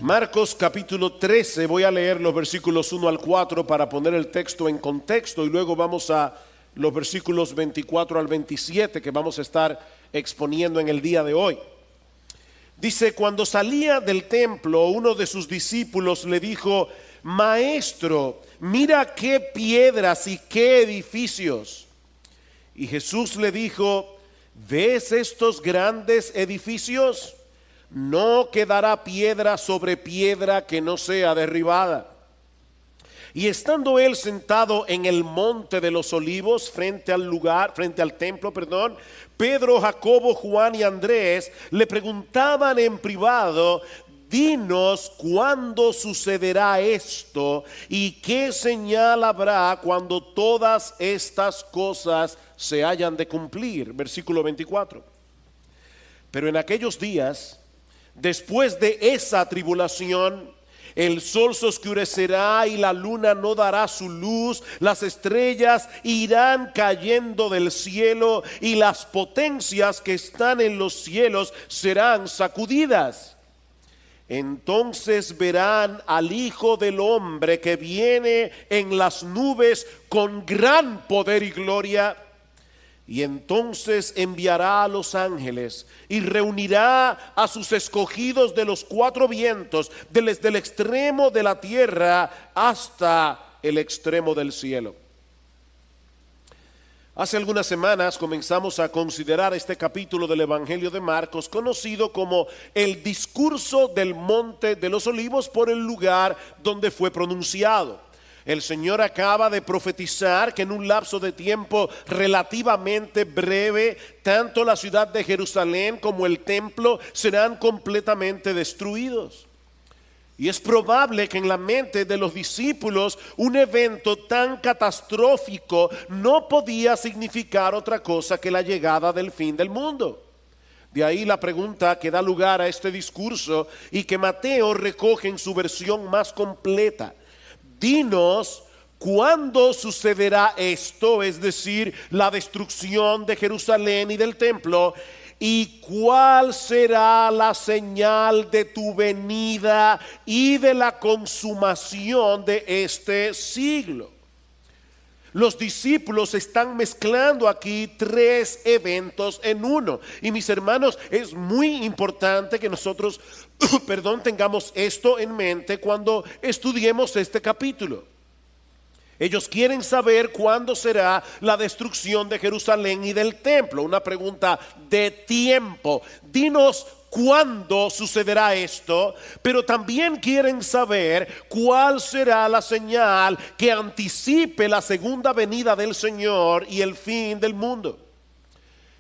Marcos capítulo 13, voy a leer los versículos 1 al 4 para poner el texto en contexto y luego vamos a los versículos 24 al 27 que vamos a estar exponiendo en el día de hoy. Dice: cuando salía del templo, uno de sus discípulos le dijo: Maestro, mira qué piedras y qué edificios. Y Jesús le dijo: ¿ves estos grandes edificios? No quedará piedra sobre piedra que no sea derribada. Y estando él sentado en el monte de los olivos, frente al templo, Pedro, Jacobo, Juan y Andrés le preguntaban en privado: dinos cuándo sucederá esto y qué señal habrá cuando todas estas cosas se hayan de cumplir. Versículo 24. Pero en aquellos días, después de esa tribulación, el sol se oscurecerá y la luna no dará su luz, las estrellas irán cayendo del cielo y las potencias que están en los cielos serán sacudidas. Entonces verán al Hijo del Hombre que viene en las nubes con gran poder y gloria. Y entonces enviará a los ángeles y reunirá a sus escogidos de los cuatro vientos, desde el extremo de la tierra hasta el extremo del cielo. Hace algunas semanas comenzamos a considerar este capítulo del Evangelio de Marcos, conocido como el discurso del Monte de los Olivos, por el lugar donde fue pronunciado. El Señor acaba de profetizar que en un lapso de tiempo relativamente breve, tanto la ciudad de Jerusalén como el templo serán completamente destruidos. Y es probable que en la mente de los discípulos un evento tan catastrófico no podía significar otra cosa que la llegada del fin del mundo. De ahí la pregunta que da lugar a este discurso y que Mateo recoge en su versión más completa: dinos cuándo sucederá esto, es decir, la destrucción de Jerusalén y del templo, y cuál será la señal de tu venida y de la consumación de este siglo. Los discípulos están mezclando aquí tres eventos en uno. Y mis hermanos, es muy importante que nosotros tengamos esto en mente cuando estudiemos este capítulo. Ellos quieren saber cuándo será la destrucción de Jerusalén y del templo. Una pregunta de tiempo. Dinos cuándo sucederá esto, pero también quieren saber cuál será la señal que anticipe la segunda venida del Señor y el fin del mundo.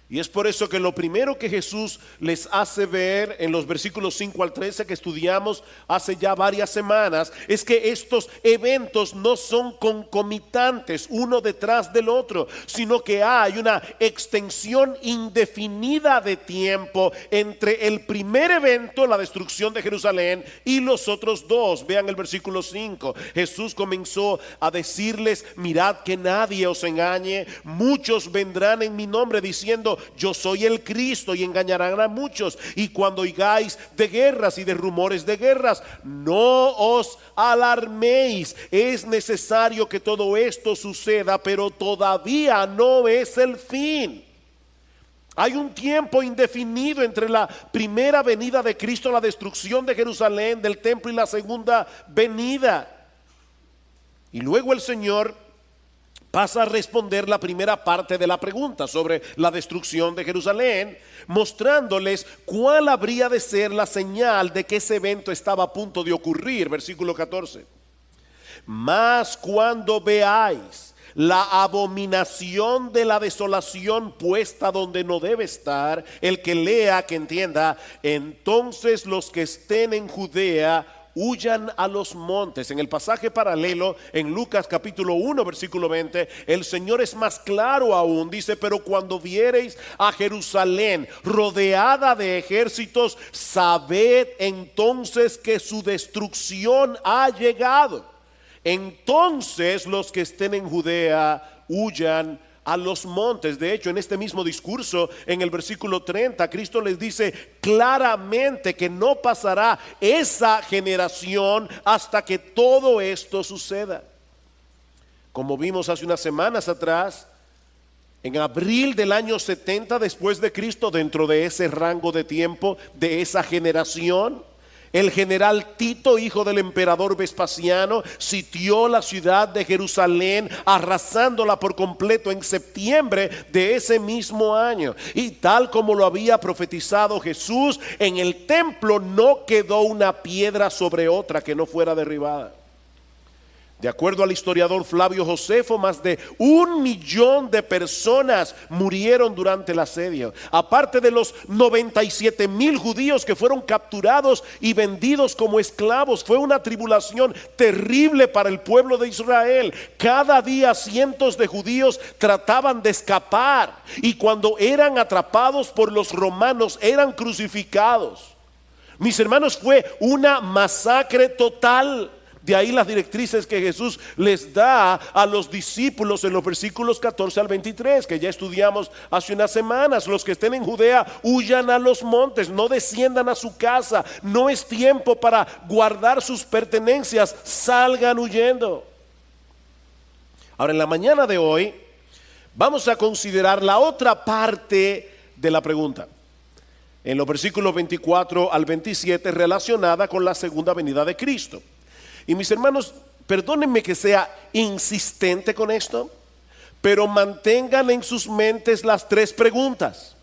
Y es por eso que lo primero que Jesús les hace ver en los versículos 5 al 13 que estudiamos hace ya varias semanas es que estos eventos no son concomitantes uno detrás del otro, sino que hay una extensión indefinida de tiempo entre el primer evento, la destrucción de Jerusalén, y los otros dos. Vean el versículo 5. Jesús comenzó a decirles: mirad que nadie os engañe, muchos vendrán en mi nombre diciendo: yo soy el Cristo, y engañarán a muchos. Y cuando oigáis de guerras y de rumores de guerras, no os alarméis. Es necesario que todo esto suceda, pero todavía no es el fin. Hay un tiempo indefinido entre la primera venida de Cristo, la destrucción de Jerusalén, del templo, y la segunda venida. Y luego el Señor pasa a responder la primera parte de la pregunta sobre la destrucción de Jerusalén, mostrándoles cuál habría de ser la señal de que ese evento estaba a punto de ocurrir. Versículo 14. Mas cuando veáis la abominación de la desolación puesta donde no debe estar, el que lea, que entienda, entonces los que estén en Judea huyan a los montes. En el pasaje paralelo, en Lucas capítulo 1 versículo 20, el Señor es más claro aún. Dice: pero cuando viereis a Jerusalén rodeada de ejércitos, sabed entonces que su destrucción ha llegado. Entonces los que estén en Judea huyan a los montes. De hecho, en este mismo discurso, en el versículo 30, Cristo les dice claramente que no pasará esa generación hasta que todo esto suceda. Como vimos hace unas semanas atrás, en abril del año 70 después de Cristo, dentro de ese rango de tiempo, de esa generación, el general Tito, hijo del emperador Vespasiano, sitió la ciudad de Jerusalén, arrasándola por completo en septiembre de ese mismo año. Y tal como lo había profetizado Jesús, en el templo no quedó una piedra sobre otra que no fuera derribada. De acuerdo al historiador Flavio Josefo, más de 1 millón de personas murieron durante el asedio, aparte de los 97,000 judíos que fueron capturados y vendidos como esclavos. Fue una tribulación terrible para el pueblo de Israel. Cada día cientos de judíos trataban de escapar, y cuando eran atrapados por los romanos eran crucificados. Mis hermanos, fue una masacre total. De ahí las directrices que Jesús les da a los discípulos en los versículos 14 al 23, que ya estudiamos hace unas semanas. Los que estén en Judea, huyan a los montes, no desciendan a su casa. No es tiempo para guardar sus pertenencias, salgan huyendo. Ahora, en la mañana de hoy vamos a considerar la otra parte de la pregunta, en los versículos 24 al 27, relacionada con la segunda venida de Cristo. Y mis hermanos, perdónenme que sea insistente con esto, pero mantengan en sus mentes las 3 preguntas.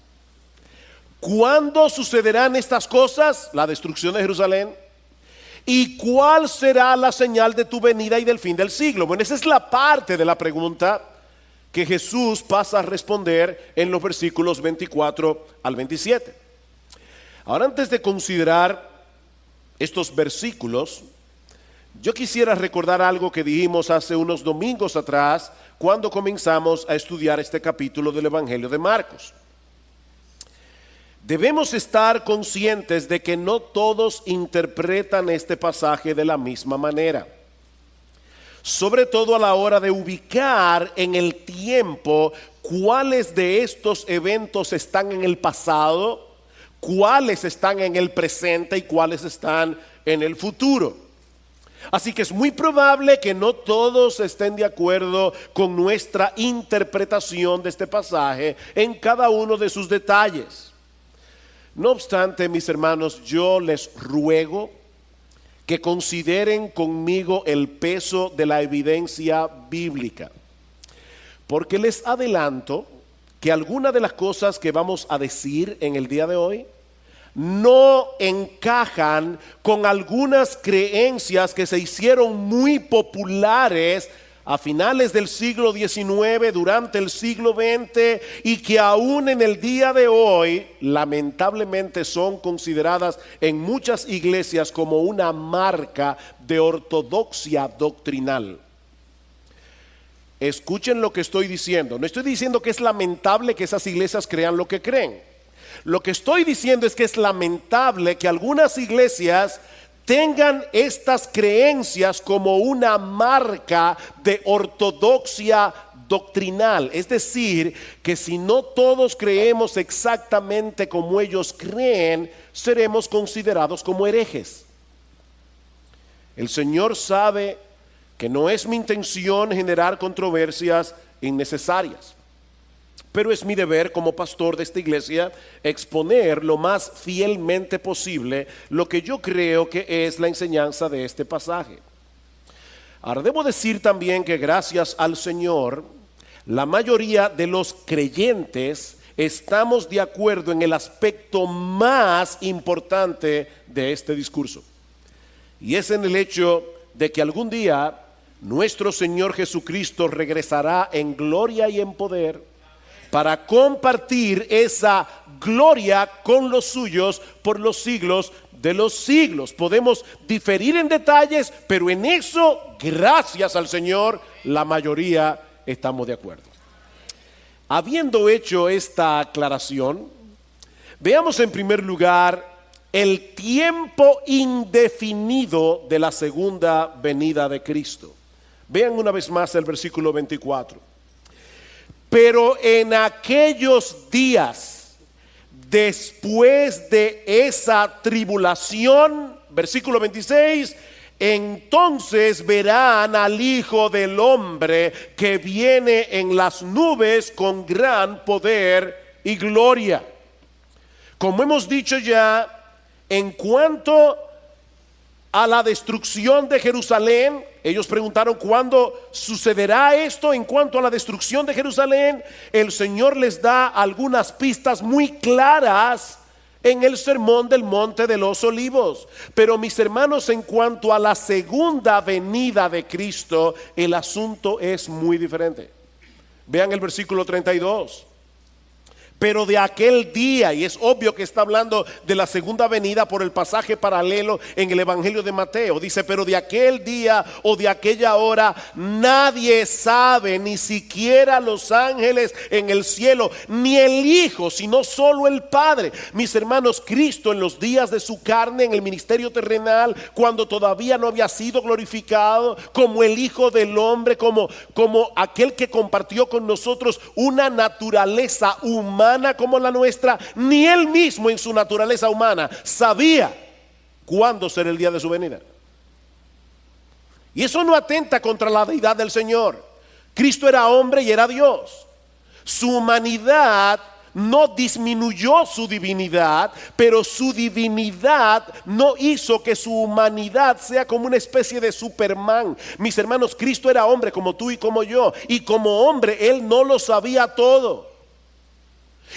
¿Cuándo sucederán estas cosas? La destrucción de Jerusalén. ¿Y cuál será la señal de tu venida y del fin del siglo? Bueno, esa es la parte de la pregunta que Jesús pasa a responder en los versículos 24 al 27. Ahora, antes de considerar estos versículos, yo quisiera recordar algo que dijimos hace unos domingos atrás, cuando comenzamos a estudiar este capítulo del Evangelio de Marcos. Debemos estar conscientes de que no todos interpretan este pasaje de la misma manera, sobre todo a la hora de ubicar en el tiempo cuáles de estos eventos están en el pasado, cuáles están en el presente y cuáles están en el futuro. Así que es muy probable que no todos estén de acuerdo con nuestra interpretación de este pasaje en cada uno de sus detalles. No obstante, mis hermanos, yo les ruego que consideren conmigo el peso de la evidencia bíblica, porque les adelanto que algunas de las cosas que vamos a decir en el día de hoy no encajan con algunas creencias que se hicieron muy populares a finales del siglo XIX, durante el siglo XX, y que aún en el día de hoy lamentablemente son consideradas en muchas iglesias como una marca de ortodoxia doctrinal. Escuchen lo que estoy diciendo. No estoy diciendo que es lamentable que esas iglesias crean lo que creen. Lo que estoy diciendo es que es lamentable que algunas iglesias tengan estas creencias como una marca de ortodoxia doctrinal. Es decir, que si no todos creemos exactamente como ellos creen, seremos considerados como herejes. El Señor sabe que no es mi intención generar controversias innecesarias, pero es mi deber como pastor de esta iglesia exponer lo más fielmente posible lo que yo creo que es la enseñanza de este pasaje. Ahora, debo decir también que gracias al Señor, la mayoría de los creyentes estamos de acuerdo en el aspecto más importante de este discurso, y es en el hecho de que algún día nuestro Señor Jesucristo regresará en gloria y en poder para compartir esa gloria con los suyos por los siglos de los siglos. Podemos diferir en detalles, pero en eso, gracias al Señor, la mayoría estamos de acuerdo. Habiendo hecho esta aclaración, veamos en primer lugar el tiempo indefinido de la segunda venida de Cristo. Vean una vez más el versículo 24. Pero en aquellos días, después de esa tribulación, versículo 26, entonces verán al Hijo del Hombre que viene en las nubes con gran poder y gloria. Como hemos dicho ya, en cuanto a la destrucción de Jerusalén, ellos preguntaron cuándo sucederá esto. En cuanto a la destrucción de Jerusalén, el Señor les da algunas pistas muy claras en el sermón del Monte de los Olivos. Pero mis hermanos, en cuanto a la segunda venida de Cristo, el asunto es muy diferente. Vean el versículo 32. Pero de aquel día, y es obvio que está hablando de la segunda venida por el pasaje paralelo en el Evangelio de Mateo. Dice, pero de aquel día o de aquella hora nadie sabe, ni siquiera los ángeles en el cielo, ni el Hijo, sino solo el Padre. Mis hermanos, Cristo en los días de su carne, en el ministerio terrenal, cuando todavía no había sido glorificado como el Hijo del Hombre, como aquel que compartió con nosotros una naturaleza humana como la nuestra, ni él mismo en su naturaleza humana sabía cuándo será el día de su venida. Y eso no atenta contra la deidad del Señor. Cristo era hombre y era Dios. Su humanidad no disminuyó su divinidad, pero su divinidad no hizo que su humanidad sea como una especie de Superman. Mis hermanos, Cristo era hombre como tú y como yo, y como hombre él no lo sabía todo.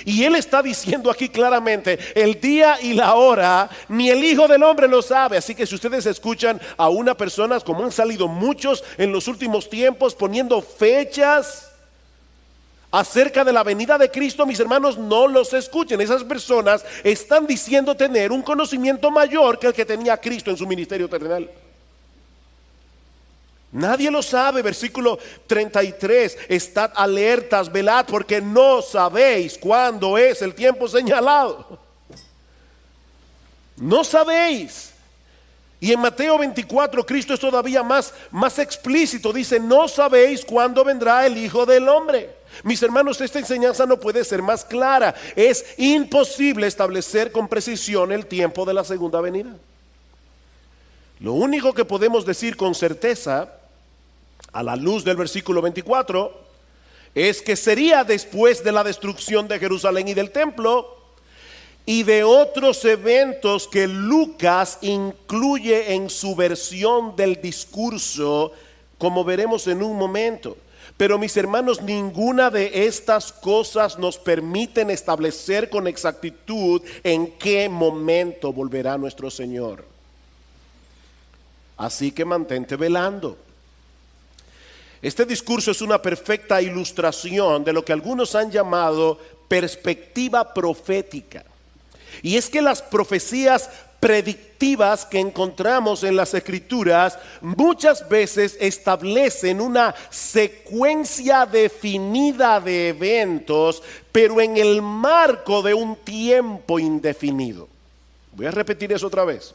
Y él está diciendo aquí claramente, el día y la hora ni el Hijo del Hombre lo sabe. Así que si ustedes escuchan a una persona, como han salido muchos en los últimos tiempos, poniendo fechas acerca de la venida de Cristo, mis hermanos, no los escuchen. Esas personas están diciendo tener un conocimiento mayor que el que tenía Cristo en su ministerio terrenal. Nadie lo sabe. Versículo 33, estad alertas, velad, porque no sabéis cuándo es el tiempo señalado. No sabéis. Y en Mateo 24 Cristo es todavía más explícito. Dice, no sabéis cuándo vendrá el Hijo del Hombre. Mis hermanos, esta enseñanza no puede ser más clara. Es imposible establecer con precisión el tiempo de la segunda venida. Lo único que podemos decir con certeza, a la luz del versículo 24, es que sería después de la destrucción de Jerusalén y del templo, y de otros eventos que Lucas incluye en su versión del discurso, como veremos en un momento. Pero mis hermanos, ninguna de estas cosas nos permiten establecer con exactitud en qué momento volverá nuestro Señor. Así que mantente velando. Este discurso es una perfecta ilustración de lo que algunos han llamado perspectiva profética. Y es que las profecías predictivas que encontramos en las Escrituras muchas veces establecen una secuencia definida de eventos, pero en el marco de un tiempo indefinido. Voy a repetir eso otra vez.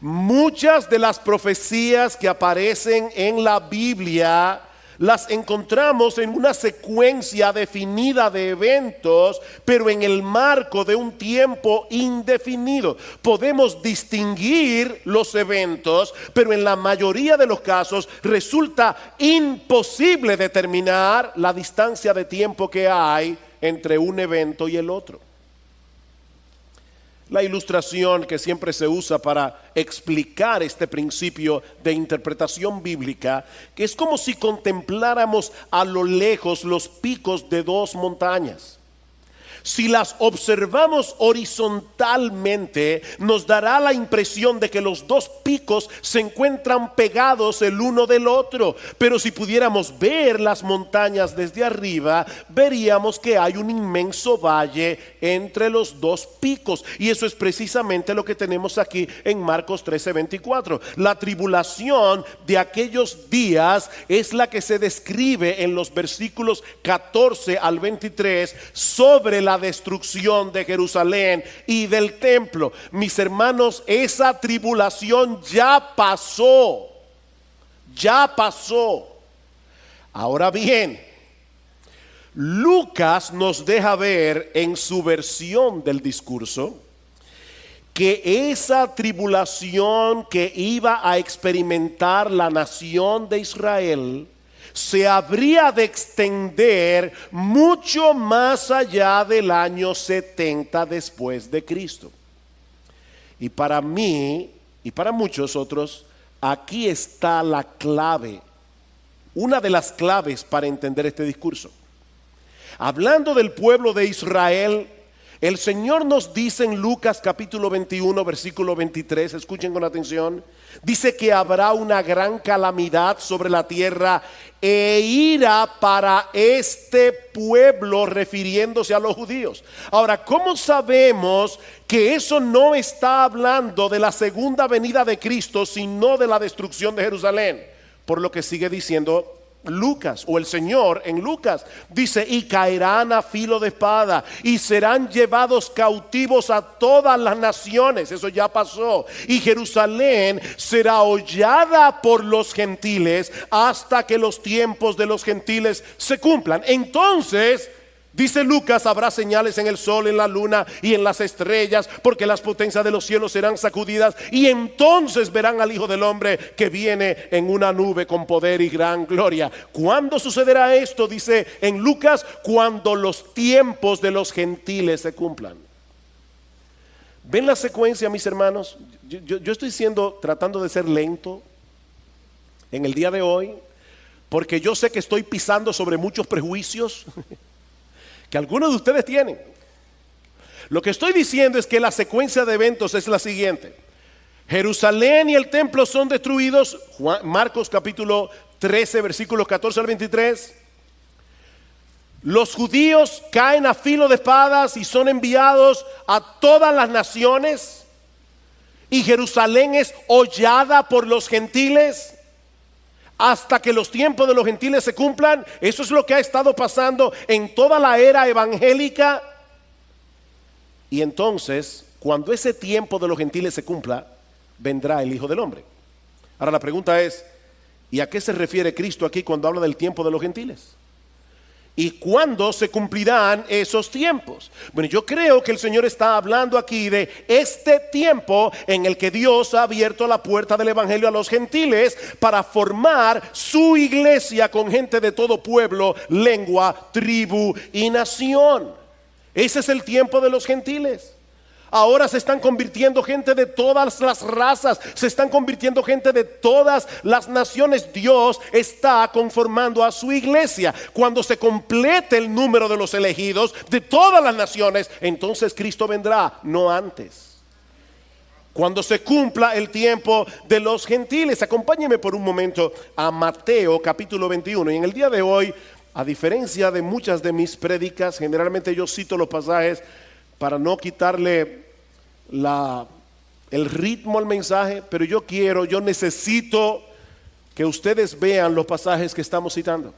Muchas de las profecías que aparecen en la Biblia las encontramos en una secuencia definida de eventos, pero en el marco de un tiempo indefinido. Podemos distinguir los eventos, pero en la mayoría de los casos resulta imposible determinar la distancia de tiempo que hay entre un evento y el otro. La ilustración que siempre se usa para explicar este principio de interpretación bíblica, que es como si contempláramos a lo lejos los picos de dos montañas. Si las observamos horizontalmente, nos dará la impresión de que los dos picos se encuentran pegados el uno del otro. Pero si pudiéramos ver las montañas desde arriba, veríamos que hay un inmenso valle entre los dos picos. Y eso es precisamente lo que tenemos aquí en Marcos 13:24. La tribulación de aquellos días es la que se describe en los versículos 14 al 23 sobre la destrucción de Jerusalén y del templo. Mis hermanos, esa tribulación ya pasó. Ya pasó. Ahora bien, Lucas nos deja ver en su versión del discurso que esa tribulación que iba a experimentar la nación de Israel se habría de extender mucho más allá del año 70 después de Cristo. Y para mí y para muchos otros, aquí está la clave, una de las claves para entender este discurso. Hablando del pueblo de Israel, el Señor nos dice en Lucas capítulo 21, versículo 23, escuchen con atención, dice que habrá una gran calamidad sobre la tierra e ira para este pueblo, refiriéndose a los judíos. Ahora, ¿cómo sabemos que eso no está hablando de la segunda venida de Cristo, sino de la destrucción de Jerusalén? Por lo que sigue diciendo Lucas, o el Señor en Lucas, dice: y caerán a filo de espada y serán llevados cautivos a todas las naciones. Eso ya pasó. Y Jerusalén será hollada por los gentiles hasta que los tiempos de los gentiles se cumplan. Entonces, dice Lucas, habrá señales en el sol, en la luna y en las estrellas, porque las potencias de los cielos serán sacudidas, y entonces verán al Hijo del Hombre que viene en una nube con poder y gran gloria. ¿Cuándo sucederá esto? Dice en Lucas: cuando los tiempos de los gentiles se cumplan. ¿Ven la secuencia, mis hermanos? Yo estoy tratando de ser lento en el día de hoy, porque yo sé que estoy pisando sobre muchos prejuicios que algunos de ustedes tienen. Lo que estoy diciendo es que la secuencia de eventos es la siguiente: Jerusalén y el templo son destruidos, Marcos capítulo 13 versículos 14 al 23. Los judíos caen a filo de espadas y son enviados a todas las naciones, y Jerusalén es hollada por los gentiles hasta que los tiempos de los gentiles se cumplan. Eso es lo que ha estado pasando en toda la era evangélica. Y entonces, cuando ese tiempo de los gentiles se cumpla, vendrá el Hijo del Hombre. Ahora la pregunta es: ¿y a qué se refiere Cristo aquí cuando habla del tiempo de los gentiles? ¿Y cuándo se cumplirán esos tiempos? Bueno, yo creo que el Señor está hablando aquí de este tiempo en el que Dios ha abierto la puerta del evangelio a los gentiles para formar su iglesia con gente de todo pueblo, lengua, tribu y nación. Ese es el tiempo de los gentiles. Ahora se están convirtiendo gente de todas las razas, se están convirtiendo gente de todas las naciones. Dios está conformando a su iglesia. Cuando se complete el número de los elegidos de todas las naciones, entonces Cristo vendrá, no antes. Cuando se cumpla el tiempo de los gentiles. Acompáñenme por un momento a Mateo capítulo 21. Y en el día de hoy, a diferencia de muchas de mis prédicas, generalmente yo cito los pasajes para no quitarle el ritmo al mensaje, pero yo necesito que ustedes vean los pasajes que estamos citando.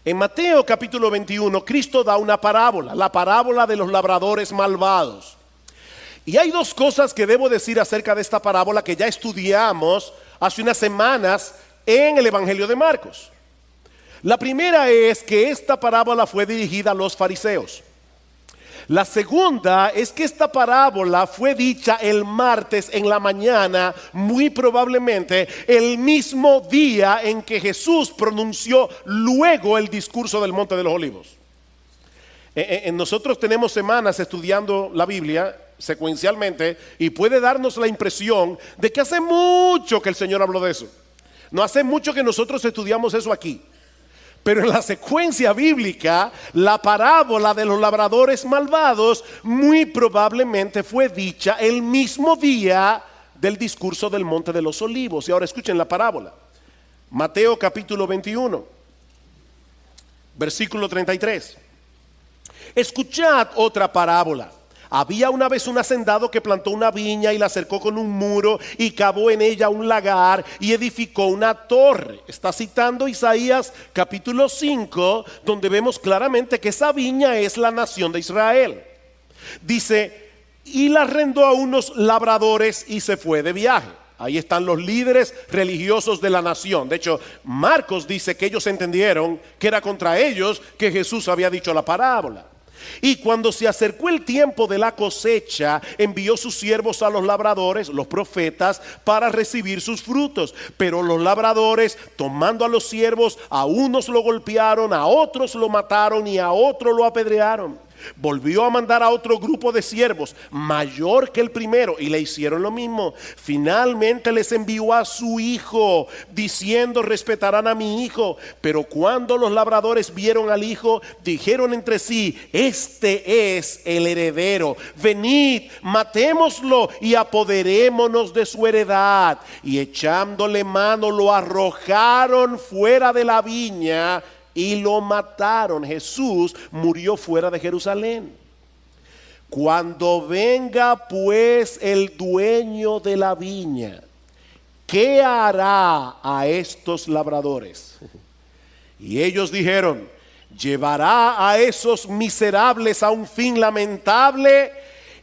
En Mateo capítulo 21, Cristo da una parábola, la parábola de los labradores malvados. Y hay dos cosas que debo decir acerca de esta parábola que ya estudiamos hace unas semanas en el Evangelio de Marcos. La primera es que esta parábola fue dirigida a los fariseos. La segunda es que esta parábola fue dicha el martes en la mañana, muy probablemente el mismo día en que Jesús pronunció luego el discurso del Monte de los Olivos. Nosotros tenemos semanas estudiando la Biblia secuencialmente y puede darnos la impresión de que hace mucho que el Señor habló de eso. No hace mucho que nosotros estudiamos eso aquí. Pero en la secuencia bíblica, la parábola de los labradores malvados muy probablemente fue dicha el mismo día del discurso del Monte de los Olivos. Y ahora escuchen la parábola. Mateo capítulo 21, versículo 33. Escuchad otra parábola. Había una vez un hacendado que plantó una viña y la cercó con un muro y cavó en ella un lagar y edificó una torre. Está citando Isaías capítulo 5, donde vemos claramente que esa viña es la nación de Israel. Dice: y la arrendó a unos labradores y se fue de viaje. Ahí están los líderes religiosos de la nación. De hecho, Marcos dice que ellos entendieron que era contra ellos que Jesús había dicho la parábola. Y cuando se acercó el tiempo de la cosecha, envió sus siervos a los labradores, los profetas, para recibir sus frutos. Pero los labradores, tomando a los siervos, a unos lo golpearon, a otros lo mataron y a otros lo apedrearon. Volvió a mandar a otro grupo de siervos, mayor que el primero, y le hicieron lo mismo. Finalmente les envió a su hijo, diciendo: respetarán a mi hijo. Pero cuando los labradores vieron al hijo, dijeron entre sí: este es el heredero, venid, matémoslo y apoderémonos de su heredad. Y echándole mano, lo arrojaron fuera de la viña y lo mataron. Jesús murió fuera de Jerusalén. Cuando venga pues el dueño de la viña, ¿qué hará a estos labradores? Y ellos dijeron: llevará a esos miserables a un fin lamentable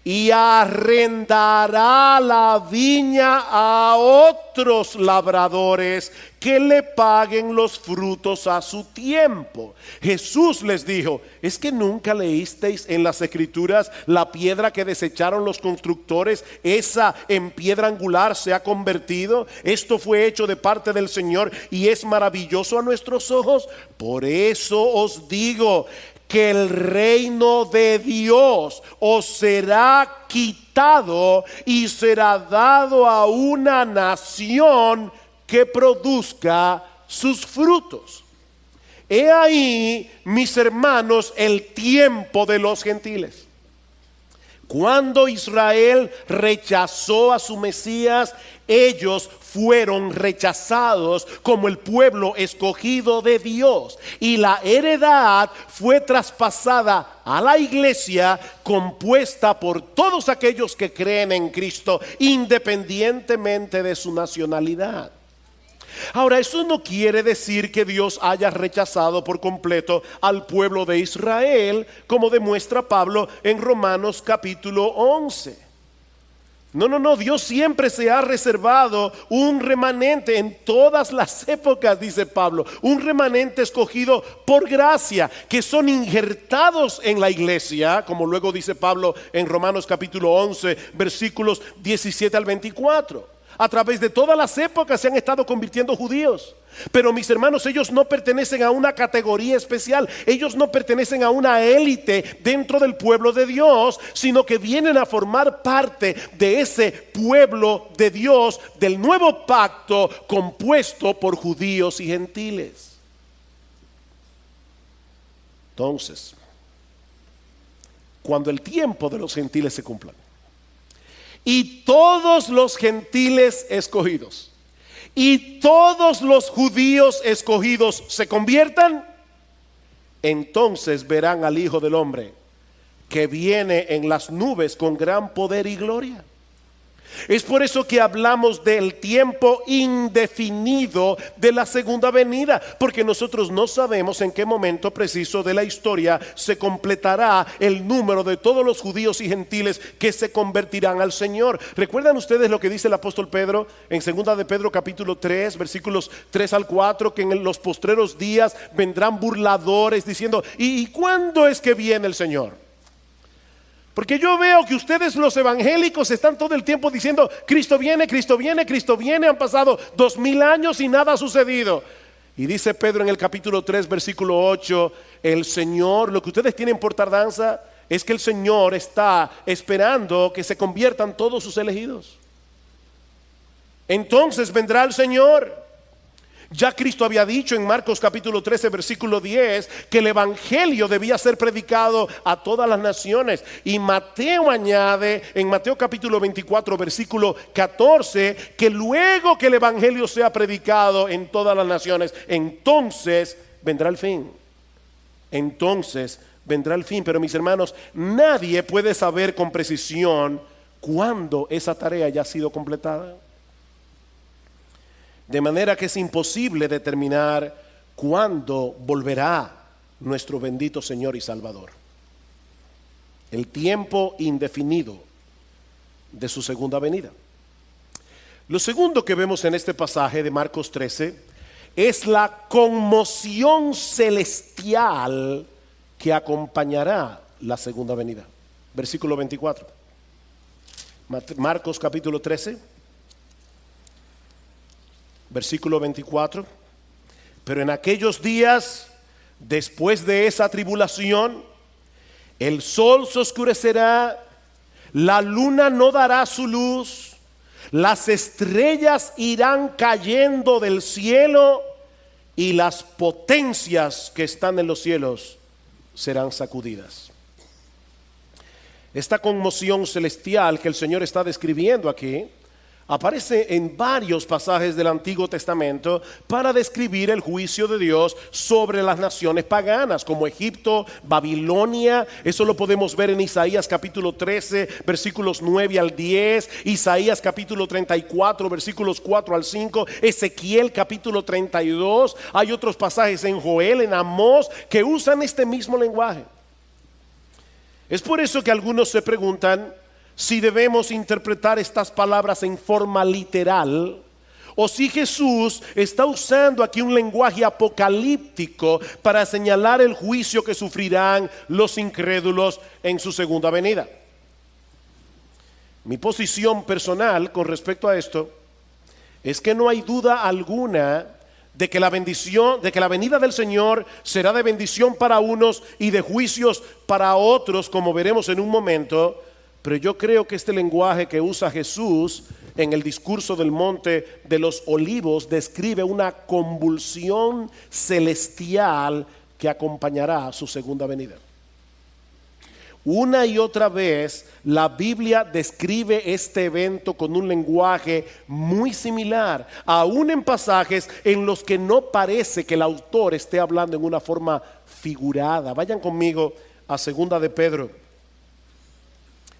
y arrendará la viña a otros labradores que le paguen los frutos a su tiempo. Jesús les dijo: ¿es que nunca leísteis en las escrituras la piedra que desecharon los constructores, esa en piedra angular se ha convertido? Esto fue hecho de parte del Señor y es maravilloso a nuestros ojos. Por eso os digo que el reino de Dios os será quitado y será dado a una nación que produzca sus frutos. He ahí, mis hermanos, el tiempo de los gentiles. Cuando Israel rechazó a su Mesías, ellos fueron rechazados como el pueblo escogido de Dios, y la heredad fue traspasada a la iglesia, compuesta por todos aquellos que creen en Cristo, independientemente de su nacionalidad. Ahora, eso no quiere decir que Dios haya rechazado por completo al pueblo de Israel, como demuestra Pablo en Romanos capítulo 11. No, Dios siempre se ha reservado un remanente en todas las épocas, dice Pablo, un remanente escogido por gracia, que son injertados en la iglesia, como luego dice Pablo en Romanos capítulo 11, versículos 17 al 24. A través de todas las épocas se han estado convirtiendo judíos. Pero mis hermanos, ellos no pertenecen a una categoría especial. Ellos no pertenecen a una élite dentro del pueblo de Dios, sino que vienen a formar parte de ese pueblo de Dios, del nuevo pacto compuesto por judíos y gentiles. Entonces, cuando el tiempo de los gentiles se cumpla y todos los gentiles escogidos y todos los judíos escogidos se conviertan, entonces verán al Hijo del Hombre que viene en las nubes con gran poder y gloria. Es por eso que hablamos del tiempo indefinido de la segunda venida, porque nosotros no sabemos en qué momento preciso de la historia se completará el número de todos los judíos y gentiles que se convertirán al Señor. ¿Recuerdan ustedes lo que dice el apóstol Pedro en segunda de Pedro capítulo 3, versículos 3 al 4? Que en los postreros días vendrán burladores diciendo: ¿y cuándo es que viene el Señor? Porque yo veo que ustedes, los evangélicos, están todo el tiempo diciendo: Cristo viene, Cristo viene, Cristo viene. Han pasado 2000 años y nada ha sucedido. Y dice Pedro en el capítulo 3, versículo 8: el Señor, lo que ustedes tienen por tardanza es que el Señor está esperando que se conviertan todos sus elegidos. Entonces vendrá el Señor. Ya Cristo había dicho en Marcos capítulo 13 versículo 10 que el evangelio debía ser predicado a todas las naciones. Y Mateo añade en Mateo capítulo 24 versículo 14 que luego que el evangelio sea predicado en todas las naciones, entonces vendrá el fin. Entonces vendrá el fin. Pero mis hermanos, nadie puede saber con precisión cuándo esa tarea ya ha sido completada. De manera que es imposible determinar cuándo volverá nuestro bendito Señor y Salvador. El tiempo indefinido de su segunda venida. Lo segundo que vemos en este pasaje de Marcos 13 es la conmoción celestial que acompañará la segunda venida. Versículo 24. Marcos capítulo 13, versículo 24. Pero en aquellos días, después de esa tribulación, el sol se oscurecerá, la luna no dará su luz, las estrellas irán cayendo del cielo y las potencias que están en los cielos serán sacudidas. Esta conmoción celestial que el Señor está describiendo aquí aparece en varios pasajes del Antiguo Testamento para describir el juicio de Dios sobre las naciones paganas como Egipto, Babilonia. Eso lo podemos ver en Isaías capítulo 13 versículos 9 al 10, Isaías capítulo 34 versículos 4 al 5, Ezequiel capítulo 32. Hay otros pasajes en Joel, en Amós, que usan este mismo lenguaje. Es por eso que algunos se preguntan si debemos interpretar estas palabras en forma literal o si Jesús está usando aquí un lenguaje apocalíptico para señalar el juicio que sufrirán los incrédulos en su segunda venida. Mi posición personal con respecto a esto es que no hay duda alguna de que la venida del Señor será de bendición para unos y de juicios para otros, como veremos en un momento. Pero yo creo que este lenguaje que usa Jesús en el discurso del Monte de los Olivos describe una convulsión celestial que acompañará su segunda venida. Una y otra vez la Biblia describe este evento con un lenguaje muy similar, aún en pasajes en los que no parece que el autor esté hablando en una forma figurada. Vayan conmigo a Segunda de Pedro.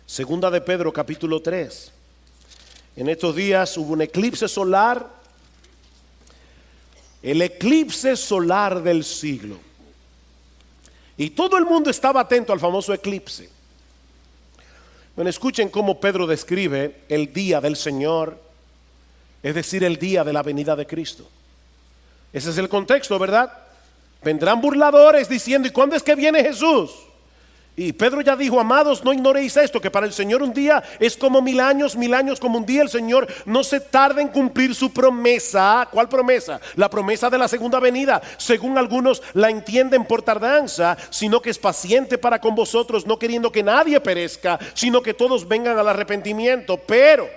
Segunda de Pedro capítulo 3. En estos días hubo un eclipse solar, el eclipse solar del siglo. Y todo el mundo estaba atento al famoso eclipse. Bueno, escuchen cómo Pedro describe el día del Señor, es decir, el día de la venida de Cristo. Ese es el contexto, ¿verdad? Vendrán burladores diciendo: ¿y cuándo es que viene Jesús? Y Pedro ya dijo: amados, no ignoréis esto, que para el Señor un día es como 1000 años como un día. El Señor no se tarda en cumplir su promesa. ¿Cuál promesa? La promesa de la segunda venida. Según algunos la entienden por tardanza, sino que es paciente para con vosotros, no queriendo que nadie perezca, sino que todos vengan al arrepentimiento. Pero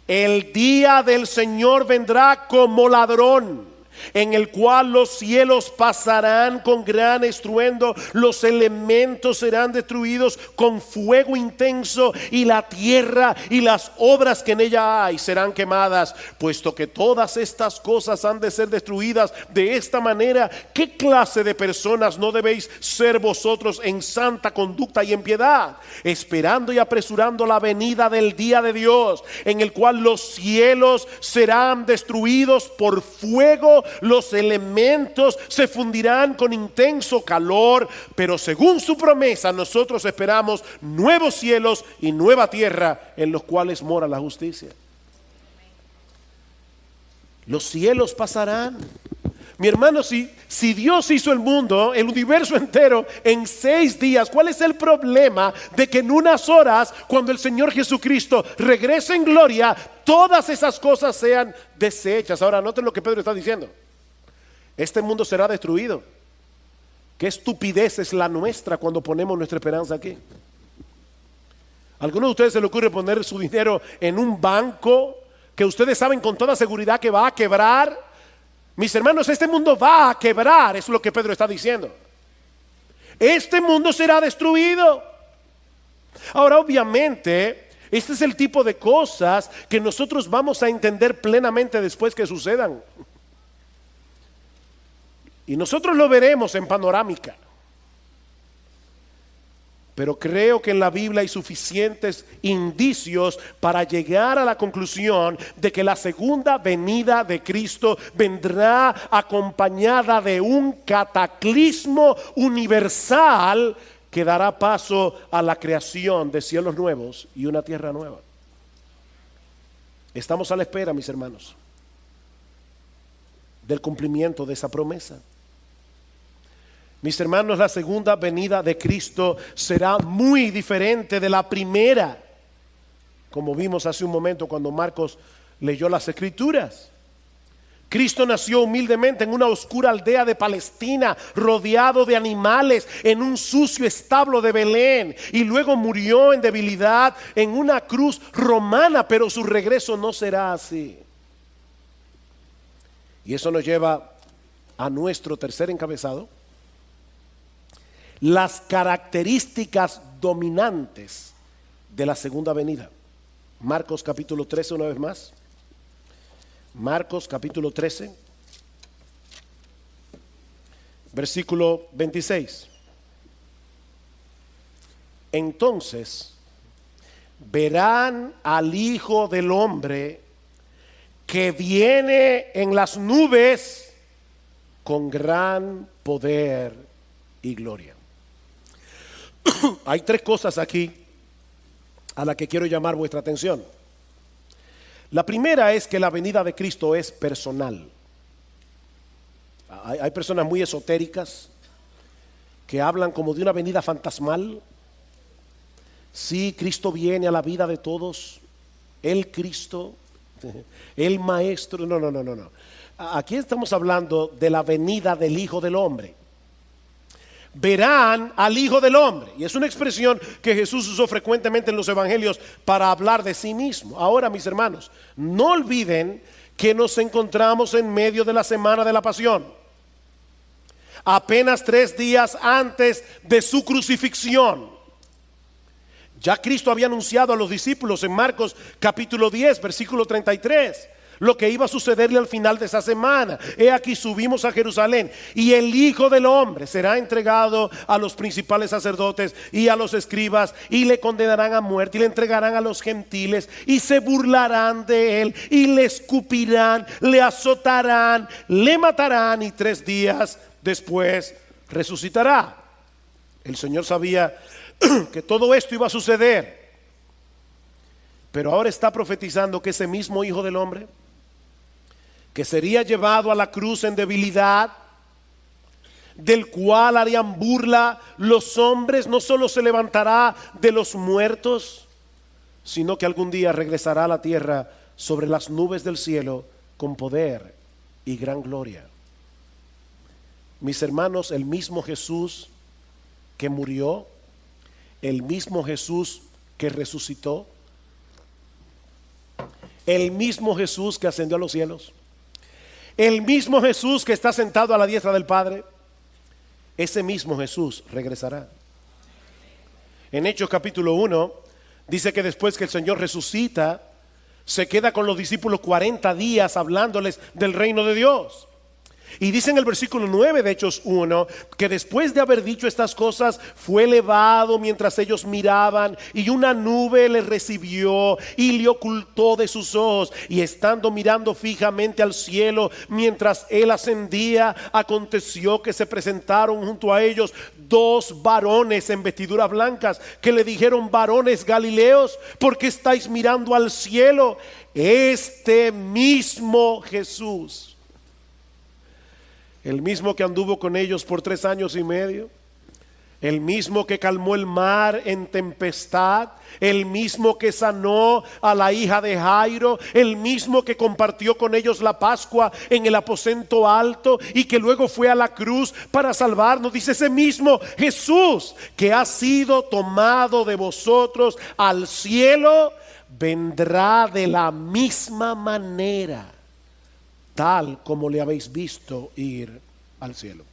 el día del Señor vendrá como ladrón, en el cual los cielos pasarán con gran estruendo, los elementos serán destruidos con fuego intenso, y la tierra y las obras que en ella hay serán quemadas. Puesto que todas estas cosas han de ser destruidas de esta manera, ¿qué clase de personas no debéis ser vosotros en santa conducta y en piedad, esperando y apresurando la venida del día de Dios, en el cual los cielos serán destruidos por fuego, los elementos se fundirán con intenso calor? Pero según su promesa nosotros esperamos nuevos cielos y nueva tierra en los cuales mora la justicia. Los cielos pasarán. Mi hermano, si Dios hizo el mundo, el universo entero, en 6 días, ¿cuál es el problema de que en unas horas, cuando el Señor Jesucristo regrese en gloria, todas esas cosas sean deshechas? Ahora noten lo que Pedro está diciendo: este mundo será destruido. Qué estupidez es la nuestra cuando ponemos nuestra esperanza aquí. ¿A alguno de ustedes se le ocurre poner su dinero en un banco que ustedes saben con toda seguridad que va a quebrar? Mis hermanos, este mundo va a quebrar, es lo que Pedro está diciendo. Este mundo será destruido. Ahora, obviamente, este es el tipo de cosas que nosotros vamos a entender plenamente después que sucedan. Y nosotros lo veremos en panorámica. Pero creo que en la Biblia hay suficientes indicios para llegar a la conclusión de que la segunda venida de Cristo vendrá acompañada de un cataclismo universal que dará paso a la creación de cielos nuevos y una tierra nueva. Estamos a la espera, mis hermanos, del cumplimiento de esa promesa. Mis hermanos, la segunda venida de Cristo será muy diferente de la primera, como vimos hace un momento cuando Marcos leyó las Escrituras. Cristo nació humildemente en una oscura aldea de Palestina, rodeado de animales, en un sucio establo de Belén, y luego murió en debilidad en una cruz romana, pero su regreso no será así. Y eso nos lleva a nuestro tercer encabezado: las características dominantes de la segunda venida. Marcos capítulo 13, una vez más. Marcos capítulo 13, versículo 26. Entonces verán al Hijo del Hombre que viene en las nubes con gran poder y gloria. Hay tres cosas aquí a las que quiero llamar vuestra atención. La primera es que la venida de Cristo es personal. Hay personas muy esotéricas que hablan como de una venida fantasmal. Sí, Cristo viene a la vida de todos. El Cristo, el Maestro. No. Aquí estamos hablando de la venida del Hijo del Hombre. Verán al Hijo del Hombre, y es una expresión que Jesús usó frecuentemente en los evangelios para hablar de sí mismo. Ahora, mis hermanos, no olviden que nos encontramos en medio de la semana de la pasión, apenas 3 días antes de su crucifixión. Ya Cristo había anunciado a los discípulos en Marcos capítulo 10, versículo 33, lo que iba a sucederle al final de esa semana. He aquí, subimos a Jerusalén, y el Hijo del Hombre será entregado a los principales sacerdotes y a los escribas, y le condenarán a muerte, y le entregarán a los gentiles, y se burlarán de él, y le escupirán, le azotarán, le matarán, y 3 días después resucitará. El Señor sabía que todo esto iba a suceder, pero ahora está profetizando que ese mismo Hijo del Hombre, que sería llevado a la cruz en debilidad, del cual harían burla los hombres, no solo se levantará de los muertos, sino que algún día regresará a la tierra sobre las nubes del cielo con poder y gran gloria. Mis hermanos, el mismo Jesús que murió, el mismo Jesús que resucitó, el mismo Jesús que ascendió a los cielos, el mismo Jesús que está sentado a la diestra del Padre, ese mismo Jesús regresará. En Hechos capítulo 1 dice que después que el Señor resucita, se queda con los discípulos 40 días hablándoles del reino de Dios. Y dice en el versículo 9 de Hechos 1 que después de haber dicho estas cosas, fue elevado mientras ellos miraban, y una nube le recibió y le ocultó de sus ojos. Y estando mirando fijamente al cielo mientras él ascendía, aconteció que se presentaron junto a ellos 2 varones en vestiduras blancas, que le dijeron: varones galileos, ¿por qué estáis mirando al cielo? Este mismo Jesús, el mismo que anduvo con ellos por 3 años y medio, el mismo que calmó el mar en tempestad, el mismo que sanó a la hija de Jairo, el mismo que compartió con ellos la Pascua en el aposento alto y que luego fue a la cruz para salvarnos. Dice: ese mismo Jesús que ha sido tomado de vosotros al cielo, vendrá de la misma manera, tal como le habéis visto ir al cielo.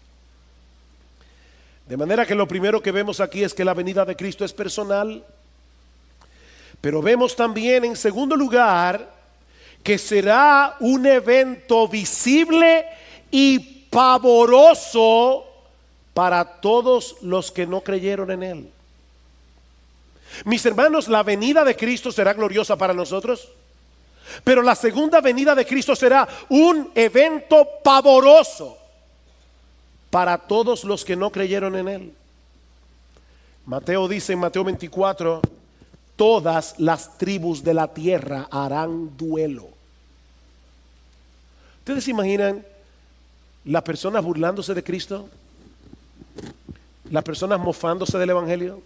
De manera que lo primero que vemos aquí es que la venida de Cristo es personal, pero vemos también, en segundo lugar, que será un evento visible y pavoroso para todos los que no creyeron en él. Mis hermanos, la venida de Cristo será gloriosa para nosotros, pero la segunda venida de Cristo será un evento pavoroso para todos los que no creyeron en él. Mateo dice en Mateo 24, todas las tribus de la tierra harán duelo. ¿Ustedes se imaginan las personas burlándose de Cristo? Las personas mofándose del Evangelio.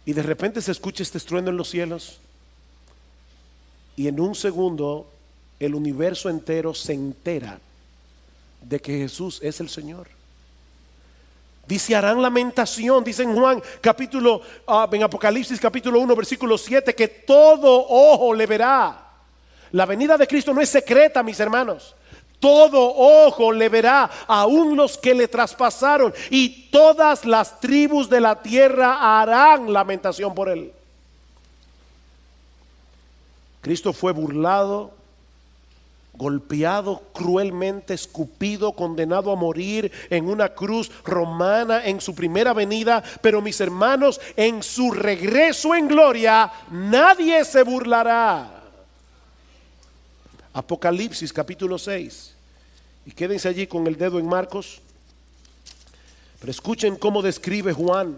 Y de repente se escucha este estruendo en los cielos. Y en un segundo el universo entero se entera de que Jesús es el Señor. Dice, harán lamentación, dice en Juan capítulo, en Apocalipsis capítulo 1 versículo 7, que todo ojo le verá. La venida de Cristo no es secreta, mis hermanos. Todo ojo le verá, aún los que le traspasaron, y todas las tribus de la tierra harán lamentación por él. Cristo fue burlado, golpeado cruelmente, escupido, condenado a morir en una cruz romana en su primera venida. Pero mis hermanos, en su regreso en gloria, nadie se burlará. Apocalipsis capítulo 6. Y quédense allí con el dedo en Marcos. Pero escuchen cómo describe Juan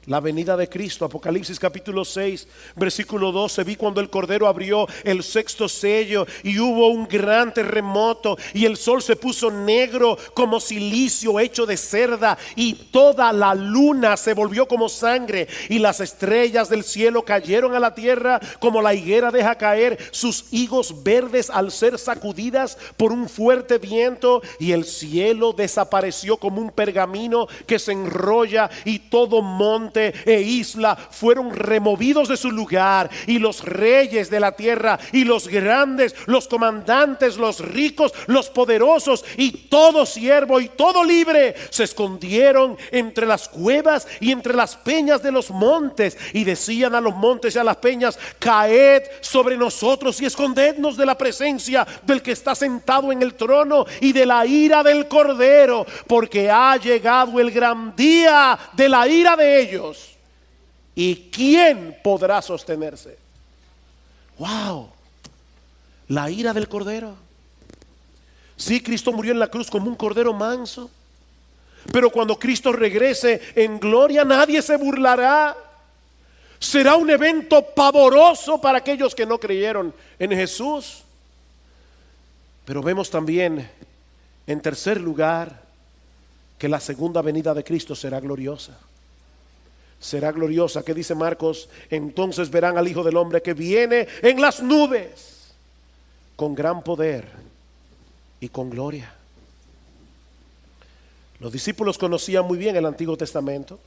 la venida de Cristo. Apocalipsis capítulo 6 versículo 12. Vi cuando el Cordero abrió el sexto sello y hubo un gran terremoto, y el sol se puso negro como silicio hecho de cerda, y toda la luna se volvió como sangre, y las estrellas del cielo cayeron a la tierra como la higuera deja caer sus higos verdes al ser sacudidas por un fuerte viento, y el cielo desapareció como un pergamino que se enrolla, y todo monte e isla fueron removidos de su lugar, y los reyes de la tierra y los grandes, los comandantes, los ricos, los poderosos y todo siervo y todo libre se escondieron entre las cuevas y entre las peñas de los montes, y decían a los montes y a las peñas: caed sobre nosotros y escondednos de la presencia del que está sentado en el trono y de la ira del Cordero, porque ha llegado el gran día de la ira de ellos. ¿Y quién podrá sostenerse? Wow, la ira del Cordero. Sí, Cristo murió en la cruz como un cordero manso, pero cuando Cristo regrese en gloria, nadie se burlará. Será un evento pavoroso para aquellos que no creyeron en Jesús. Pero vemos también, en tercer lugar, que la segunda venida de Cristo será gloriosa. Será gloriosa. ¿Qué dice Marcos? Entonces verán al Hijo del Hombre que viene en las nubes con gran poder y con gloria. Los discípulos conocían muy bien el Antiguo Testamento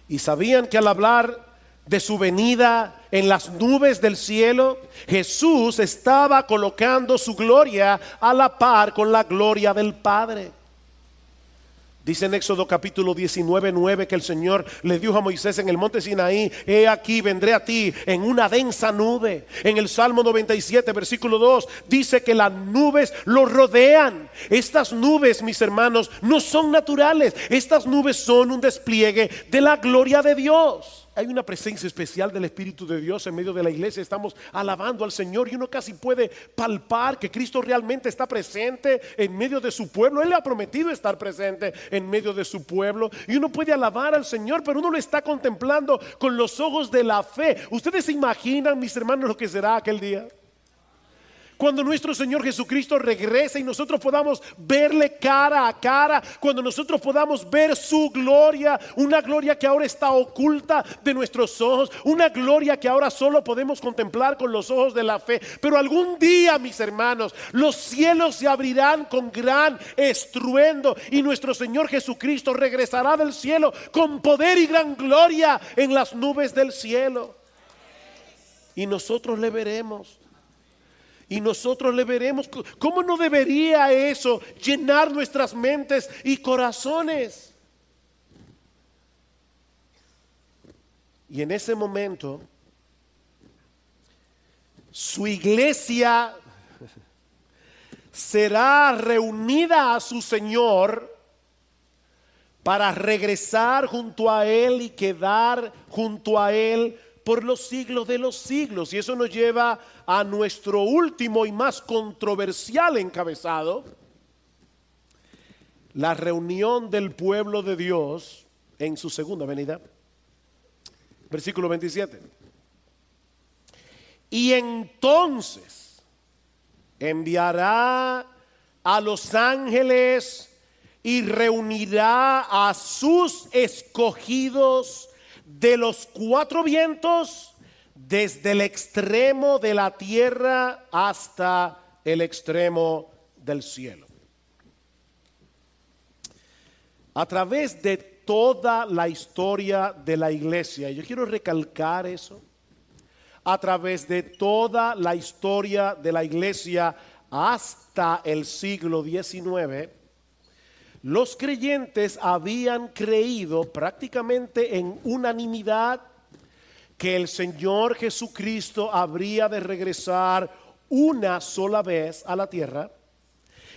y sabían que al hablar de su venida en las nubes del cielo, Jesús estaba colocando su gloria a la par con la gloria del Padre. Dice en Éxodo capítulo 19:9 que el Señor le dijo a Moisés en el monte Sinaí: he aquí, vendré a ti en una densa nube. En el Salmo 97 versículo 2 dice que las nubes lo rodean. Estas nubes, mis hermanos, no son naturales. Estas nubes son un despliegue de la gloria de Dios. Hay una presencia especial del Espíritu de Dios en medio de la iglesia. Estamos alabando al Señor y uno casi puede palpar que Cristo realmente está presente en medio de su pueblo. Él le ha prometido estar presente en medio de su pueblo, y uno puede alabar al Señor, pero uno lo está contemplando con los ojos de la fe. ¿Ustedes se imaginan, mis hermanos, lo que será aquel día? Cuando nuestro Señor Jesucristo regrese y nosotros podamos verle cara a cara, cuando nosotros podamos ver su gloria, una gloria que ahora está oculta de nuestros ojos, una gloria que ahora solo podemos contemplar con los ojos de la fe. Pero algún día, mis hermanos, los cielos se abrirán con gran estruendo y nuestro Señor Jesucristo regresará del cielo con poder y gran gloria en las nubes del cielo. Y nosotros le veremos. Y nosotros le veremos. ¿Cómo no debería eso llenar nuestras mentes y corazones? Y en ese momento, su iglesia será reunida a su Señor para regresar junto a Él y quedar junto a Él por los siglos de los siglos. Y eso nos lleva a nuestro último y más controversial encabezado: la reunión del pueblo de Dios en su segunda venida. Versículo 27. Y entonces enviará a los ángeles y reunirá a sus escogidos de los cuatro vientos, desde el extremo de la tierra hasta el extremo del cielo. A través de toda la historia de la iglesia, yo quiero recalcar eso, a través de toda la historia de la iglesia hasta el siglo XIX, los creyentes habían creído prácticamente en unanimidad que el Señor Jesucristo habría de regresar una sola vez a la tierra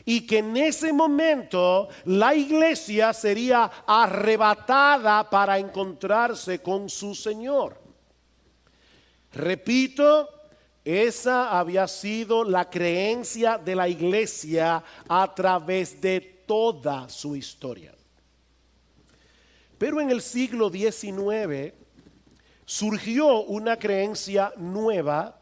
y que en ese momento la iglesia sería arrebatada para encontrarse con su Señor. Repito, esa había sido la creencia de la iglesia a través de toda su historia. Pero en el siglo XIX surgió una creencia nueva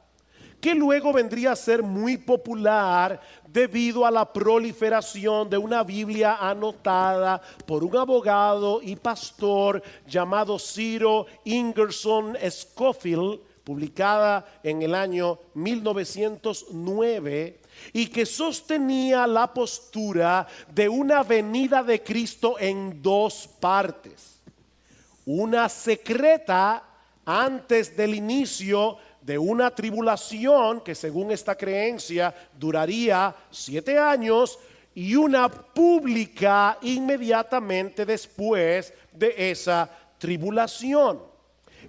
que luego vendría a ser muy popular debido a la proliferación de una Biblia anotada por un abogado y pastor llamado Ciro Ingerson Scofield, publicada en el año 1909, y que sostenía la postura de una venida de Cristo en dos partes: una secreta antes del inicio de una tribulación que, según esta creencia, duraría 7 años, y una pública inmediatamente después de esa tribulación.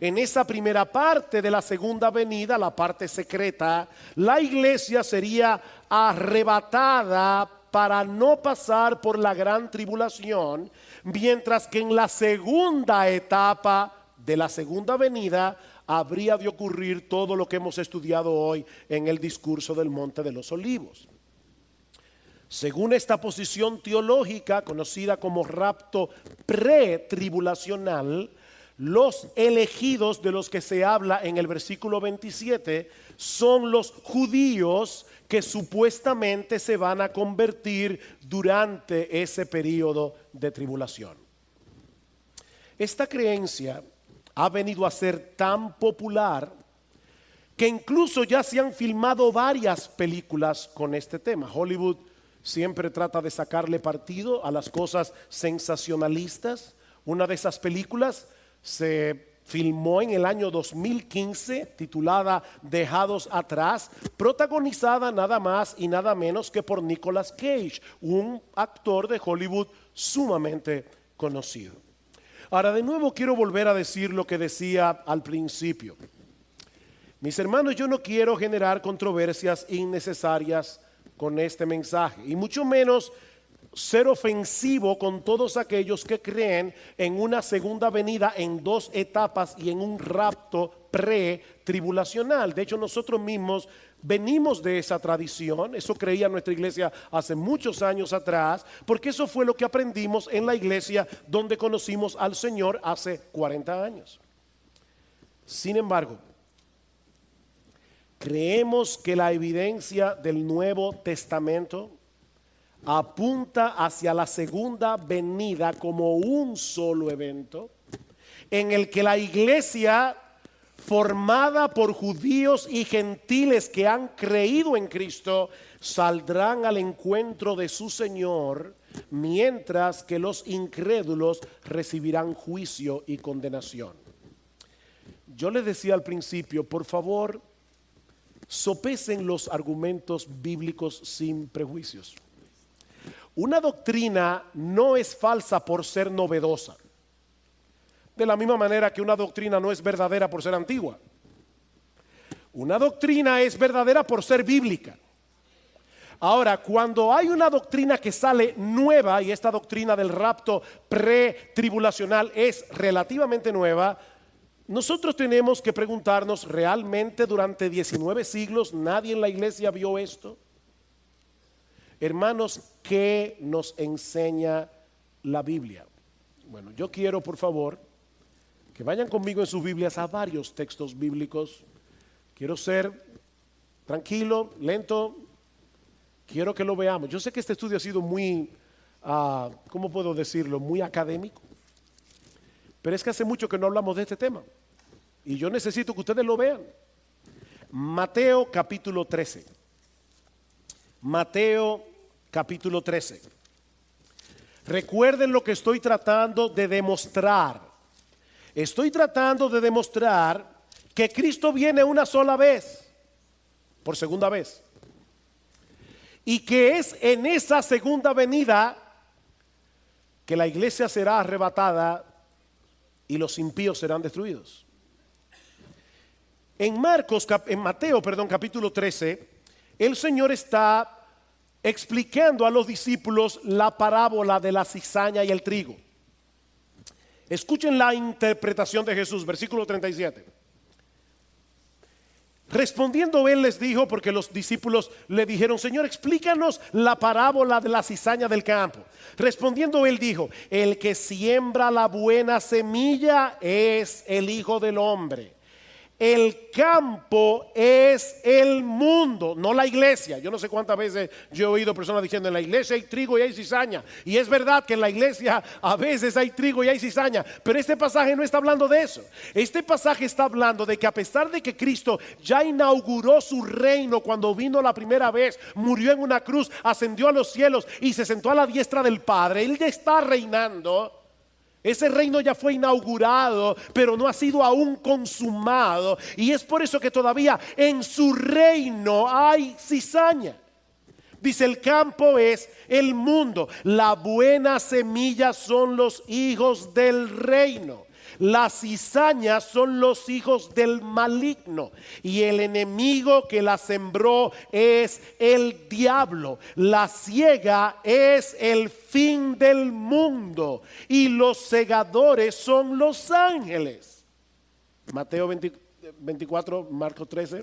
En esa primera parte de la segunda venida, la parte secreta, la iglesia sería arrebatada para no pasar por la gran tribulación, mientras que en la segunda etapa de la segunda venida habría de ocurrir todo lo que hemos estudiado hoy en el discurso del Monte de los Olivos. Según esta posición teológica, conocida como rapto pretribulacional, los elegidos de los que se habla en el versículo 27 son los judíos que supuestamente se van a convertir durante ese periodo de tribulación. Esta creencia ha venido a ser tan popular que incluso ya se han filmado varias películas con este tema. Hollywood siempre trata de sacarle partido a las cosas sensacionalistas. Una de esas películas se filmó en el año 2015, titulada Dejados Atrás, protagonizada nada más y nada menos que por Nicolas Cage, un actor de Hollywood sumamente conocido. Ahora, de nuevo quiero volver a decir lo que decía al principio. Mis hermanos, yo no quiero generar controversias innecesarias con este mensaje, y mucho menos ser ofensivo con todos aquellos que creen en una segunda venida en dos etapas y en un rapto pre-tribulacional. De hecho, nosotros mismos venimos de esa tradición. Eso creía nuestra iglesia hace muchos años atrás, porque eso fue lo que aprendimos en la iglesia donde conocimos al Señor hace 40 años. Sin embargo, creemos que la evidencia del Nuevo Testamento apunta hacia la segunda venida como un solo evento en el que la iglesia, formada por judíos y gentiles que han creído en Cristo, saldrán al encuentro de su Señor, mientras que los incrédulos recibirán juicio y condenación. Yo les decía al principio, por favor, sopesen los argumentos bíblicos sin prejuicios. Una doctrina no es falsa por ser novedosa, de la misma manera que una doctrina no es verdadera por ser antigua. Una doctrina es verdadera por ser bíblica. Ahora, cuando hay una doctrina que sale nueva, y esta doctrina del rapto pretribulacional es relativamente nueva, nosotros tenemos que preguntarnos, ¿realmente durante 19 siglos nadie en la iglesia vio esto? Hermanos, ¿qué nos enseña la Biblia? Bueno, yo quiero, por favor, que vayan conmigo en sus Biblias a varios textos bíblicos. Quiero ser tranquilo, lento, quiero que lo veamos. Yo sé que este estudio ha sido muy, ¿cómo puedo decirlo? Muy académico, pero es que hace mucho que no hablamos de este tema y yo necesito que ustedes lo vean. Mateo capítulo 13. Mateo capítulo 13. Recuerden lo que estoy tratando de demostrar. Estoy tratando de demostrar que Cristo viene una sola vez, por segunda vez. Y que es en esa segunda venida que la iglesia será arrebatada y los impíos serán destruidos. En Mateo, capítulo 13, el Señor está explicando a los discípulos la parábola de la cizaña y el trigo. Escuchen la interpretación de Jesús, versículo 37. Respondiendo él les dijo, porque los discípulos le dijeron: Señor, explícanos la parábola de la cizaña del campo. Respondiendo él dijo: el que siembra la buena semilla es el Hijo del Hombre. El campo es el mundo, no la iglesia. Yo no sé cuántas veces yo he oído personas diciendo: en la iglesia hay trigo y hay cizaña. Y es verdad que en la iglesia a veces hay trigo y hay cizaña, pero este pasaje no está hablando de eso. Este pasaje está hablando de que a pesar de que Cristo ya inauguró su reino cuando vino la primera vez, murió en una cruz, ascendió a los cielos y se sentó a la diestra del Padre, Él ya está reinando. Ese reino ya fue inaugurado, pero no ha sido aún consumado. Y es por eso que todavía en su reino hay cizaña. Dice: el campo es el mundo. La buena semilla son los hijos del reino. Las cizañas son los hijos del maligno. Y el enemigo que la sembró es el diablo. La siega es el fin del mundo. Y los segadores son los ángeles. Mateo 24, Marcos 13.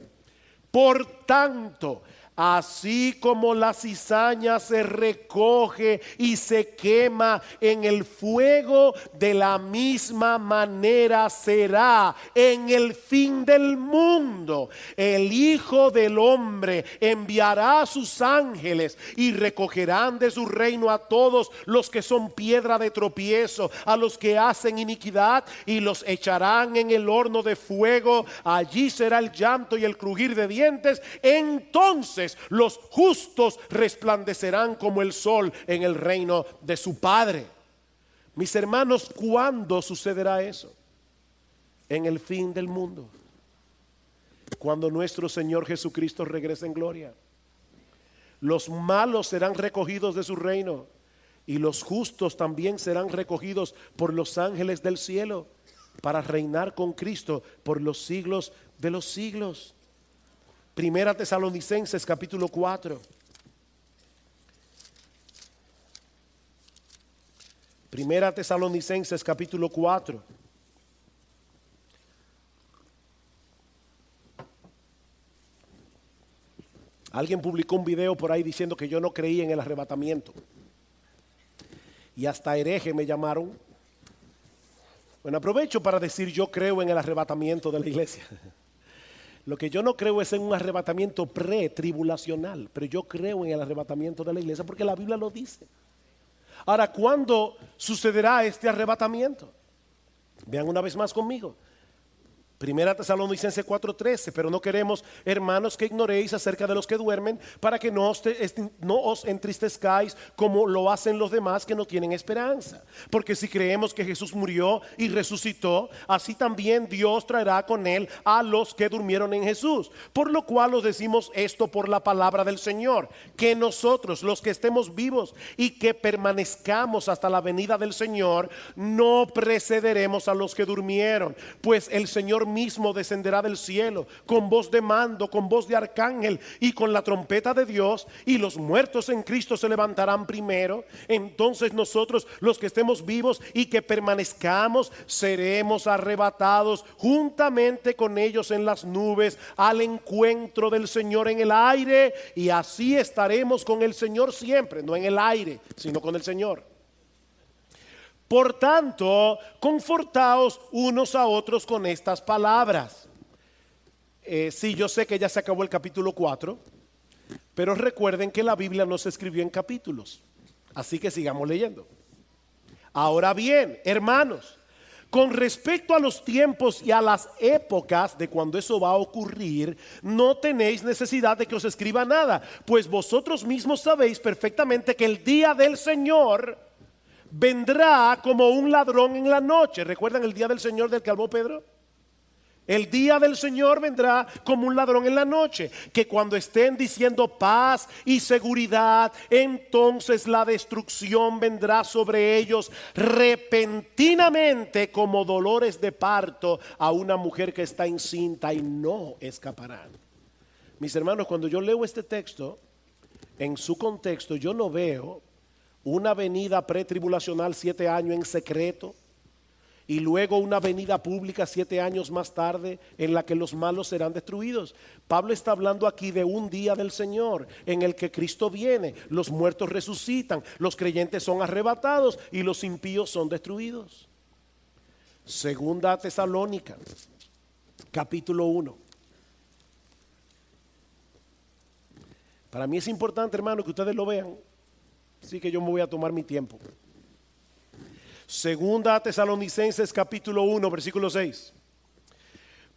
Por tanto, así como la cizaña se recoge y se quema en el fuego, de la misma manera será en el fin del mundo. El Hijo del Hombre enviará a sus ángeles y recogerán de su reino a todos los que son piedra de tropiezo, a los que hacen iniquidad, y los echarán en el horno de fuego. Allí será el llanto y el crujir de dientes. Entonces los justos resplandecerán como el sol en el reino de su Padre. Mis hermanos, ¿cuándo sucederá eso? En el fin del mundo, cuando nuestro Señor Jesucristo regrese en gloria. Los malos serán recogidos de su reino y los justos también serán recogidos por los ángeles del cielo para reinar con Cristo por los siglos de los siglos. Primera Tesalonicenses capítulo 4. Primera Tesalonicenses capítulo 4. Alguien publicó un video por ahí diciendo que yo no creía en el arrebatamiento. Y hasta hereje me llamaron. Bueno, aprovecho para decir: yo creo en el arrebatamiento de la iglesia. Lo que yo no creo es en un arrebatamiento pre-tribulacional, pero yo creo en el arrebatamiento de la iglesia porque la Biblia lo dice. Ahora, ¿cuándo sucederá este arrebatamiento? Vean una vez más conmigo. Primera Tesalonicenses 4:13. Pero no queremos, hermanos, que ignoréis acerca de los que duermen, para que no os entristezcáis como lo hacen los demás que no tienen esperanza. Porque si creemos que Jesús murió y resucitó, así también Dios traerá con él a los que durmieron en Jesús. Por lo cual os decimos esto por la palabra del Señor, que nosotros, los que estemos vivos y que permanezcamos hasta la venida del Señor, no precederemos a los que durmieron. Pues el Señor mismo descenderá del cielo con voz de mando, con voz de arcángel y con la trompeta de Dios, y los muertos en Cristo se levantarán primero. Entonces nosotros, los que estemos vivos y que permanezcamos, seremos arrebatados juntamente con ellos en las nubes al encuentro del Señor en el aire, y así estaremos con el Señor siempre. No en el aire, sino con el Señor. Por tanto, confortaos unos a otros con estas palabras. Sí, yo sé que ya se acabó el capítulo 4, pero recuerden que la Biblia no se escribió en capítulos, así que sigamos leyendo. Ahora bien, hermanos, con respecto a los tiempos y a las épocas de cuando eso va a ocurrir, no tenéis necesidad de que os escriba nada, pues vosotros mismos sabéis perfectamente que el día del Señor vendrá como un ladrón en la noche. ¿Recuerdan el día del Señor del que habló Pedro? El día del Señor vendrá como un ladrón en la noche, que cuando estén diciendo paz y seguridad, entonces la destrucción vendrá sobre ellos repentinamente como dolores de parto a una mujer que está encinta, y no escaparán. Mis hermanos, cuando yo leo este texto, en su contexto, yo no veo una venida pretribulacional 7 años en secreto, y luego una venida pública 7 años más tarde en la que los malos serán destruidos. Pablo está hablando aquí de un día del Señor en el que Cristo viene, los muertos resucitan, los creyentes son arrebatados y los impíos son destruidos. Segunda a Tesalónica, capítulo 1. Para mí es importante, hermano, que ustedes lo vean, así que yo me voy a tomar mi tiempo. Segunda a Tesalonicenses capítulo 1 versículo 6.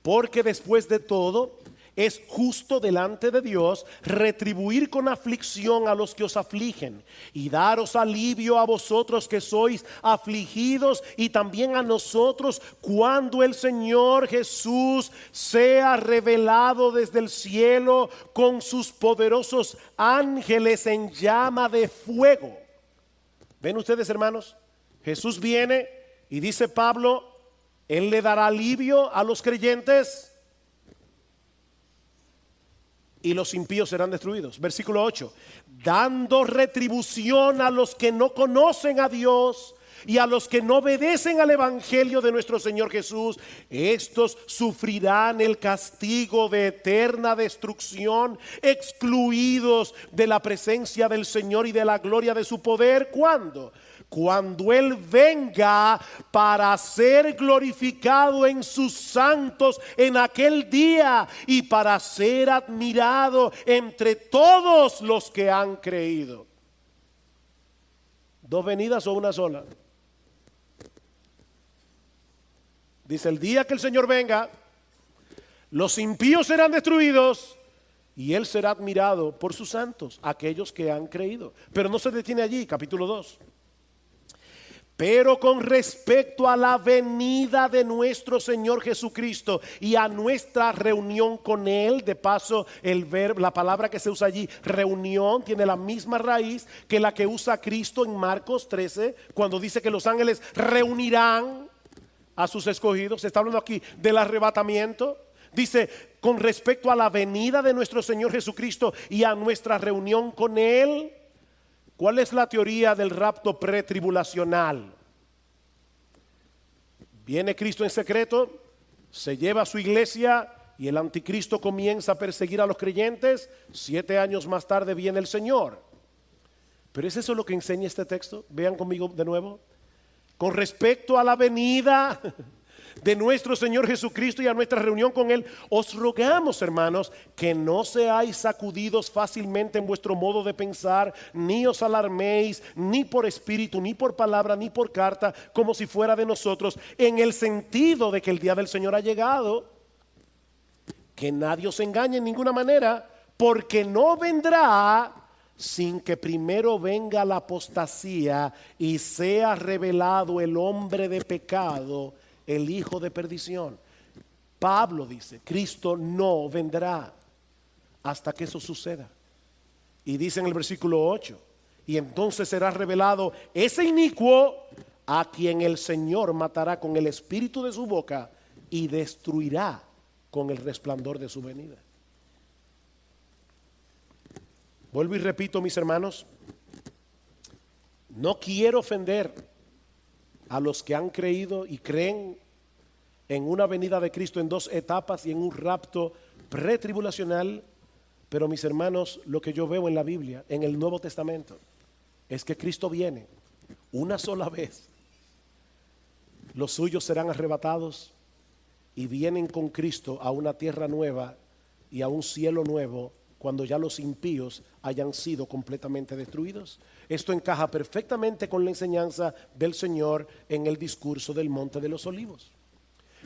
Porque después de todo es justo delante de Dios retribuir con aflicción a los que os afligen y daros alivio a vosotros que sois afligidos, y también a nosotros cuando el Señor Jesús sea revelado desde el cielo con sus poderosos ángeles en llama de fuego. ¿Ven ustedes, hermanos? Jesús viene y dice Pablo, Él le dará alivio a los creyentes y los impíos serán destruidos. Versículo 8, dando retribución a los que no conocen a Dios y a los que no obedecen al evangelio de nuestro Señor Jesús. Estos sufrirán el castigo de eterna destrucción, excluidos de la presencia del Señor y de la gloria de su poder. ¿Cuándo? Cuando Él venga para ser glorificado en sus santos en aquel día y para ser admirado entre todos los que han creído. ¿Dos venidas o una sola? Dice, el día que el Señor venga, los impíos serán destruidos y Él será admirado por sus santos, aquellos que han creído. Pero no se detiene allí, capítulo 2. Pero con respecto a la venida de nuestro Señor Jesucristo y a nuestra reunión con Él, de paso el verbo, la palabra que se usa allí, reunión, tiene la misma raíz que la que usa Cristo en Marcos 13, cuando dice que los ángeles reunirán a sus escogidos. Se está hablando aquí del arrebatamiento. Dice, con respecto a la venida de nuestro Señor Jesucristo y a nuestra reunión con Él. ¿Cuál es la teoría del rapto pretribulacional? Viene Cristo en secreto, se lleva a su iglesia y el anticristo comienza a perseguir a los creyentes. 7 años más tarde viene el Señor. Pero ¿es eso lo que enseña este texto? Vean conmigo de nuevo. Con respecto a la venida de nuestro Señor Jesucristo y a nuestra reunión con Él, os rogamos, hermanos, que no seáis sacudidos fácilmente en vuestro modo de pensar, ni os alarméis, ni por espíritu, ni por palabra, ni por carta, como si fuera de nosotros, en el sentido de que el día del Señor ha llegado. Que nadie os engañe en ninguna manera, porque no vendrá sin que primero venga la apostasía y sea revelado el hombre de pecado, el hijo de perdición. Pablo dice, Cristo no vendrá hasta que eso suceda. Y dice en el versículo 8, y entonces será revelado ese inicuo a quien el Señor matará con el espíritu de su boca y destruirá con el resplandor de su venida. Vuelvo y repito, mis hermanos, no quiero ofender a los que han creído y creen en una venida de Cristo en 2 etapas y en un rapto pretribulacional, pero mis hermanos, lo que yo veo en la Biblia, en el Nuevo Testamento, es que Cristo viene una sola vez Los suyos serán arrebatados y vienen con Cristo a una tierra nueva y a un cielo nuevo cuando ya los impíos hayan sido completamente destruidos. Esto encaja perfectamente con la enseñanza del Señor en el discurso del Monte de los Olivos.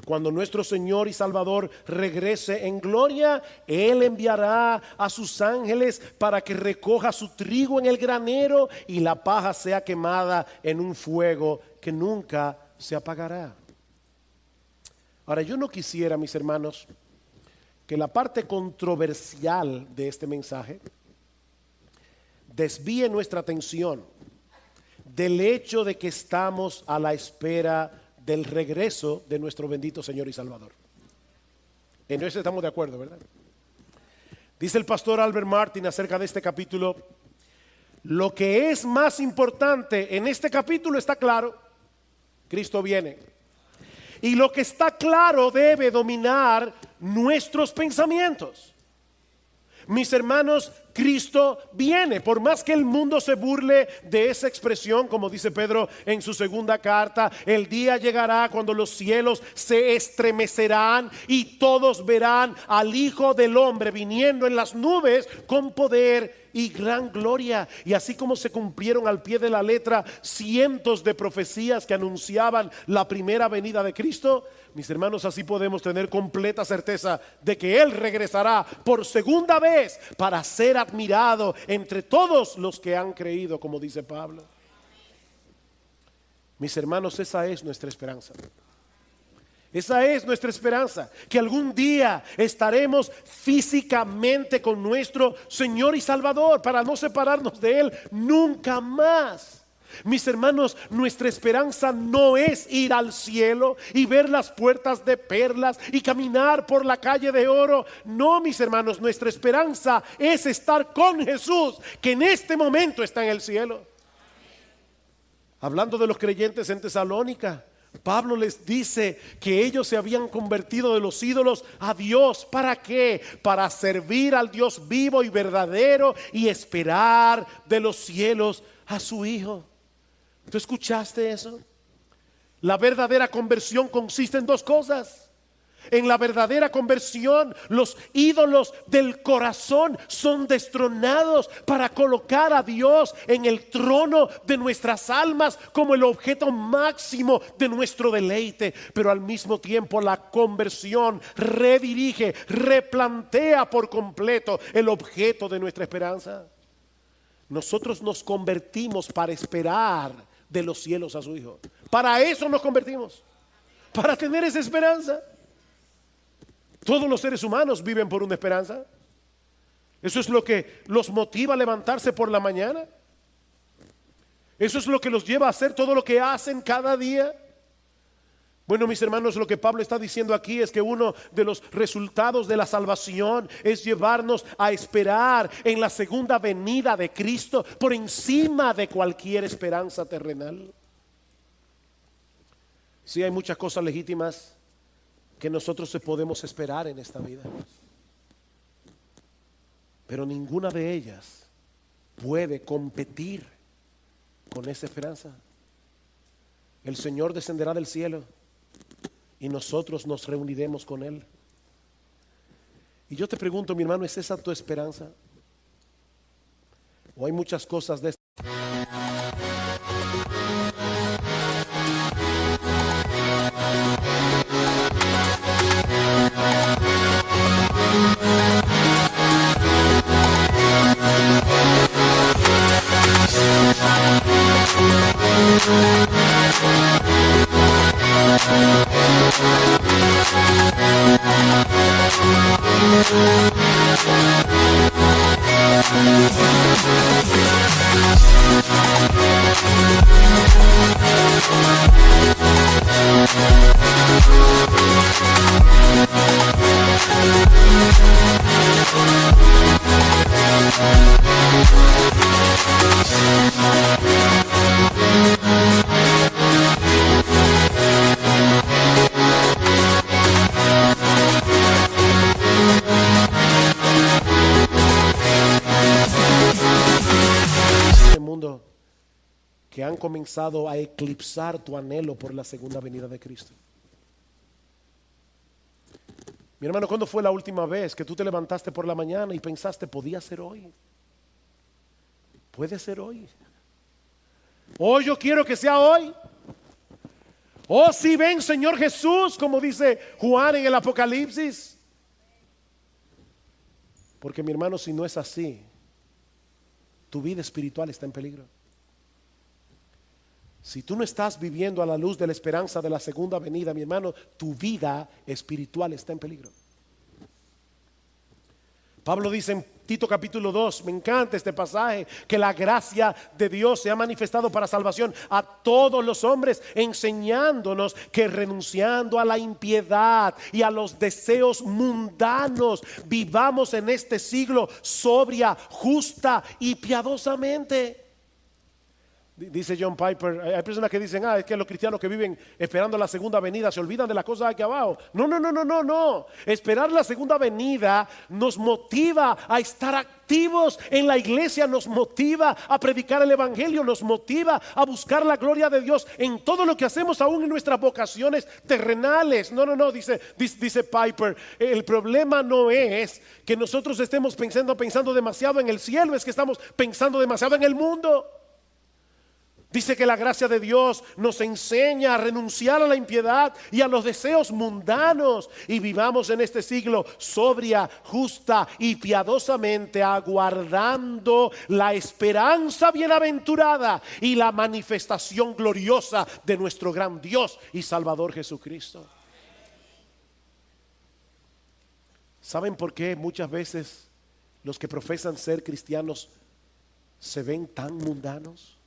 Cuando nuestro Señor y Salvador regrese en gloria, Él enviará a sus ángeles para que recoja su trigo en el granero y la paja sea quemada en un fuego que nunca se apagará. Ahora, yo no quisiera, mis hermanos, que la parte controversial de este mensaje desvíe nuestra atención del hecho de que estamos a la espera del regreso de nuestro bendito Señor y Salvador. En eso estamos de acuerdo, ¿verdad? Dice el pastor Albert Martin acerca de este capítulo: lo que es más importante en este capítulo está claro: Cristo viene. Y lo que está claro debe dominar nuestros pensamientos. Mis hermanos, Cristo viene. Por más que el mundo se burle de esa expresión, como dice Pedro en su segunda carta, el día llegará cuando los cielos se estremecerán y todos verán al Hijo del Hombre viniendo en las nubes con poder y gran gloria. Y así como se cumplieron al pie de la letra cientos de profecías que anunciaban la primera venida de Cristo, mis hermanos, así podemos tener completa certeza de que Él regresará por segunda vez para ser admirado entre todos los que han creído, como dice Pablo. Mis hermanos, esa es nuestra esperanza. Esa es nuestra esperanza, que algún día estaremos físicamente con nuestro Señor y Salvador para no separarnos de Él nunca más. Mis hermanos, nuestra esperanza no es ir al cielo y ver las puertas de perlas y caminar por la calle de oro. No, mis hermanos, nuestra esperanza es estar con Jesús, que en este momento está en el cielo. Hablando de los creyentes en Tesalónica, Pablo les dice que ellos se habían convertido de los ídolos a Dios. ¿Para qué? Para servir al Dios vivo y verdadero y esperar de los cielos a su Hijo. ¿Tú escuchaste eso? La verdadera conversión consiste en dos cosas. En la verdadera conversión, los ídolos del corazón son destronados para colocar a Dios en el trono de nuestras almas como el objeto máximo de nuestro deleite. Pero al mismo tiempo la conversión redirige, replantea por completo el objeto de nuestra esperanza. Nosotros nos convertimos para esperar de los cielos a su Hijo. Para eso nos convertimos, para tener esa esperanza. Todos los seres humanos viven por una esperanza. Eso es lo que los motiva a levantarse por la mañana. Eso es lo que los lleva a hacer todo lo que hacen cada día. Bueno, mis hermanos, lo que Pablo está diciendo aquí es que uno de los resultados de la salvación es llevarnos a esperar en la segunda venida de Cristo por encima de cualquier esperanza terrenal. Sí, hay muchas cosas legítimas que nosotros podemos esperar en esta vida, pero ninguna de ellas puede competir con esa esperanza. El Señor descenderá del cielo y nosotros nos reuniremos con Él. Y yo te pregunto, mi hermano, ¿es esa tu esperanza? ¿O hay muchas cosas de We'll be right back. que han comenzado a eclipsar tu anhelo por la segunda venida de Cristo. Mi hermano, ¿cuándo fue la última vez que tú te levantaste por la mañana y pensaste, podía ser hoy? Puede ser hoy. Oh, yo quiero que sea hoy. Oh, si ven, Señor Jesús, como dice Juan en el Apocalipsis. Porque mi hermano, si no es así, tu vida espiritual está en peligro. Si tú no estás viviendo a la luz de la esperanza de la segunda venida, mi hermano, tu vida espiritual está en peligro. Pablo dice en Tito capítulo 2, me encanta este pasaje, que la gracia de Dios se ha manifestado para salvación a todos los hombres, enseñándonos que renunciando a la impiedad y a los deseos mundanos, vivamos en este siglo sobria, justa y piadosamente. Dice John Piper, hay personas que dicen, es que los cristianos que viven esperando la segunda venida se olvidan de las cosas aquí abajo. No. Esperar la segunda venida nos motiva a estar activos en la iglesia, nos motiva a predicar el evangelio, nos motiva a buscar la gloria de Dios en todo lo que hacemos, aún en nuestras vocaciones terrenales. No, dice Piper, el problema no es que nosotros estemos pensando demasiado en el cielo, es que estamos pensando demasiado en el mundo. Dice que la gracia de Dios nos enseña a renunciar a la impiedad y a los deseos mundanos y vivamos en este siglo sobria, justa y piadosamente, aguardando la esperanza bienaventurada y la manifestación gloriosa de nuestro gran Dios y Salvador Jesucristo. ¿Saben por qué muchas veces los que profesan ser cristianos se ven tan mundanos?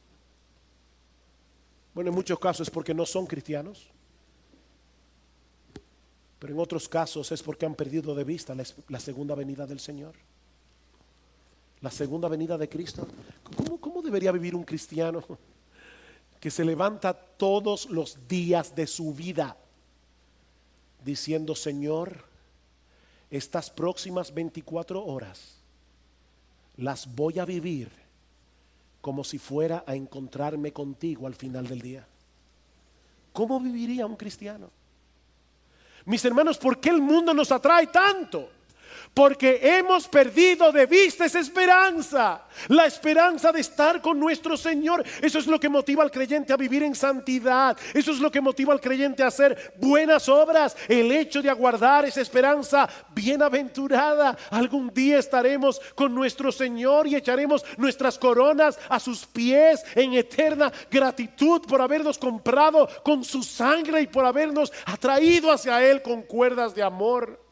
Bueno, en muchos casos es porque no son cristianos, pero en otros casos es porque han perdido de vista la segunda venida del Señor, la segunda venida de Cristo. ¿Cómo debería vivir un cristiano que se levanta todos los días de su vida diciendo, Señor, estas próximas 24 horas las voy a vivir como si fuera a encontrarme contigo al final del día? ¿Cómo viviría un cristiano? Mis hermanos, ¿por qué el mundo nos atrae tanto? Porque hemos perdido de vista esa esperanza, la esperanza de estar con nuestro Señor. Eso es lo que motiva al creyente a vivir en santidad. Eso es lo que motiva al creyente a hacer buenas obras. El hecho de aguardar esa esperanza bienaventurada. Algún día estaremos con nuestro Señor y echaremos nuestras coronas a sus pies en eterna gratitud por habernos comprado con su sangre y por habernos atraído hacia Él con cuerdas de amor.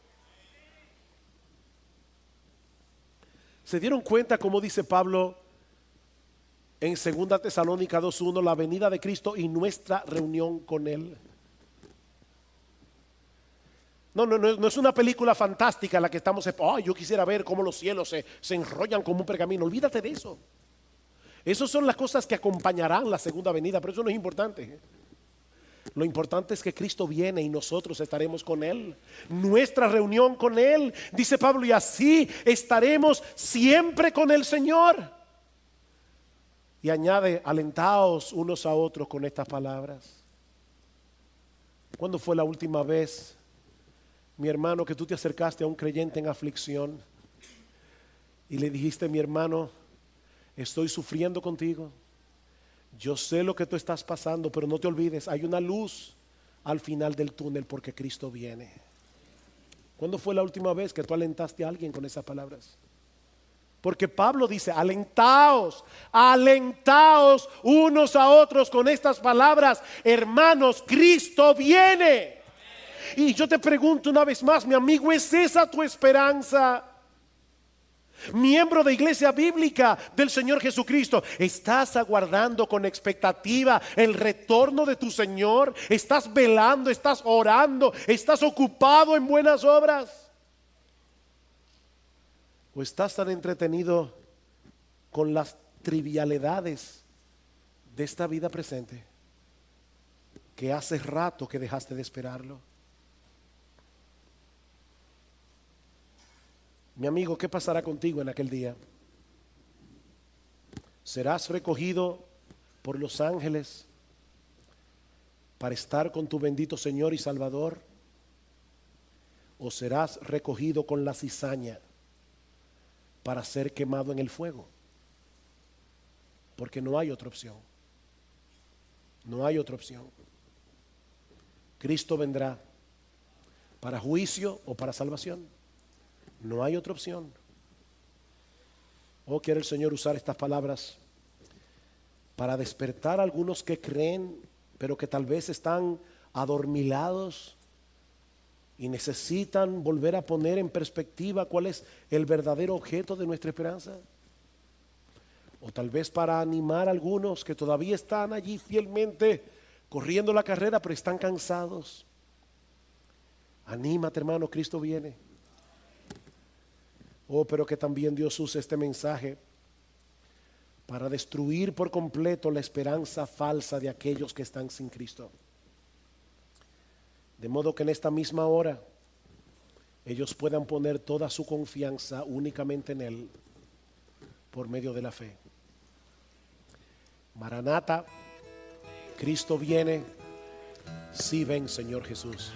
¿Se dieron cuenta cómo dice Pablo en 2 Tesalónica 2:1, la venida de Cristo y nuestra reunión con Él? No es una película fantástica la que estamos, yo quisiera ver cómo los cielos se enrollan como un pergamino. Olvídate de eso. Esas son las cosas que acompañarán la segunda venida, pero eso no es importante. Lo importante es que Cristo viene y nosotros estaremos con Él. Nuestra reunión con Él, dice Pablo, y así estaremos siempre con el Señor. Y añade, alentaos unos a otros con estas palabras. ¿Cuándo fue la última vez, mi hermano, que tú te acercaste a un creyente en aflicción y le dijiste, mi hermano, estoy sufriendo contigo? Yo sé lo que tú estás pasando, pero no te olvides, hay una luz al final del túnel porque Cristo viene. ¿Cuándo fue la última vez que tú alentaste a alguien con esas palabras? Porque Pablo dice, alentaos unos a otros con estas palabras. Hermanos, Cristo viene. Y yo te pregunto una vez más, mi amigo, ¿es esa tu esperanza? Miembro de iglesia bíblica del Señor Jesucristo, ¿estás aguardando con expectativa el retorno de tu Señor? ¿Estás velando, estás orando, estás ocupado en buenas obras? ¿O estás tan entretenido con las trivialidades de esta vida presente que hace rato que dejaste de esperarlo? Mi amigo, ¿qué pasará contigo en aquel día? ¿Serás recogido por los ángeles para estar con tu bendito Señor y Salvador? ¿O serás recogido con la cizaña para ser quemado en el fuego? Porque no hay otra opción. No hay otra opción. Cristo vendrá para juicio o para salvación. No hay otra opción. ¿O quiere el Señor usar estas palabras para despertar a algunos que creen, pero que tal vez están adormilados y necesitan volver a poner en perspectiva cuál es el verdadero objeto de nuestra esperanza? O tal vez para animar a algunos que todavía están allí fielmente corriendo la carrera, pero están cansados. Anímate, hermano, Cristo viene. Oh, pero que también Dios use este mensaje para destruir por completo la esperanza falsa de aquellos que están sin Cristo. De modo que en esta misma hora ellos puedan poner toda su confianza únicamente en Él por medio de la fe. Maranata, Cristo viene, sí ven, Señor Jesús.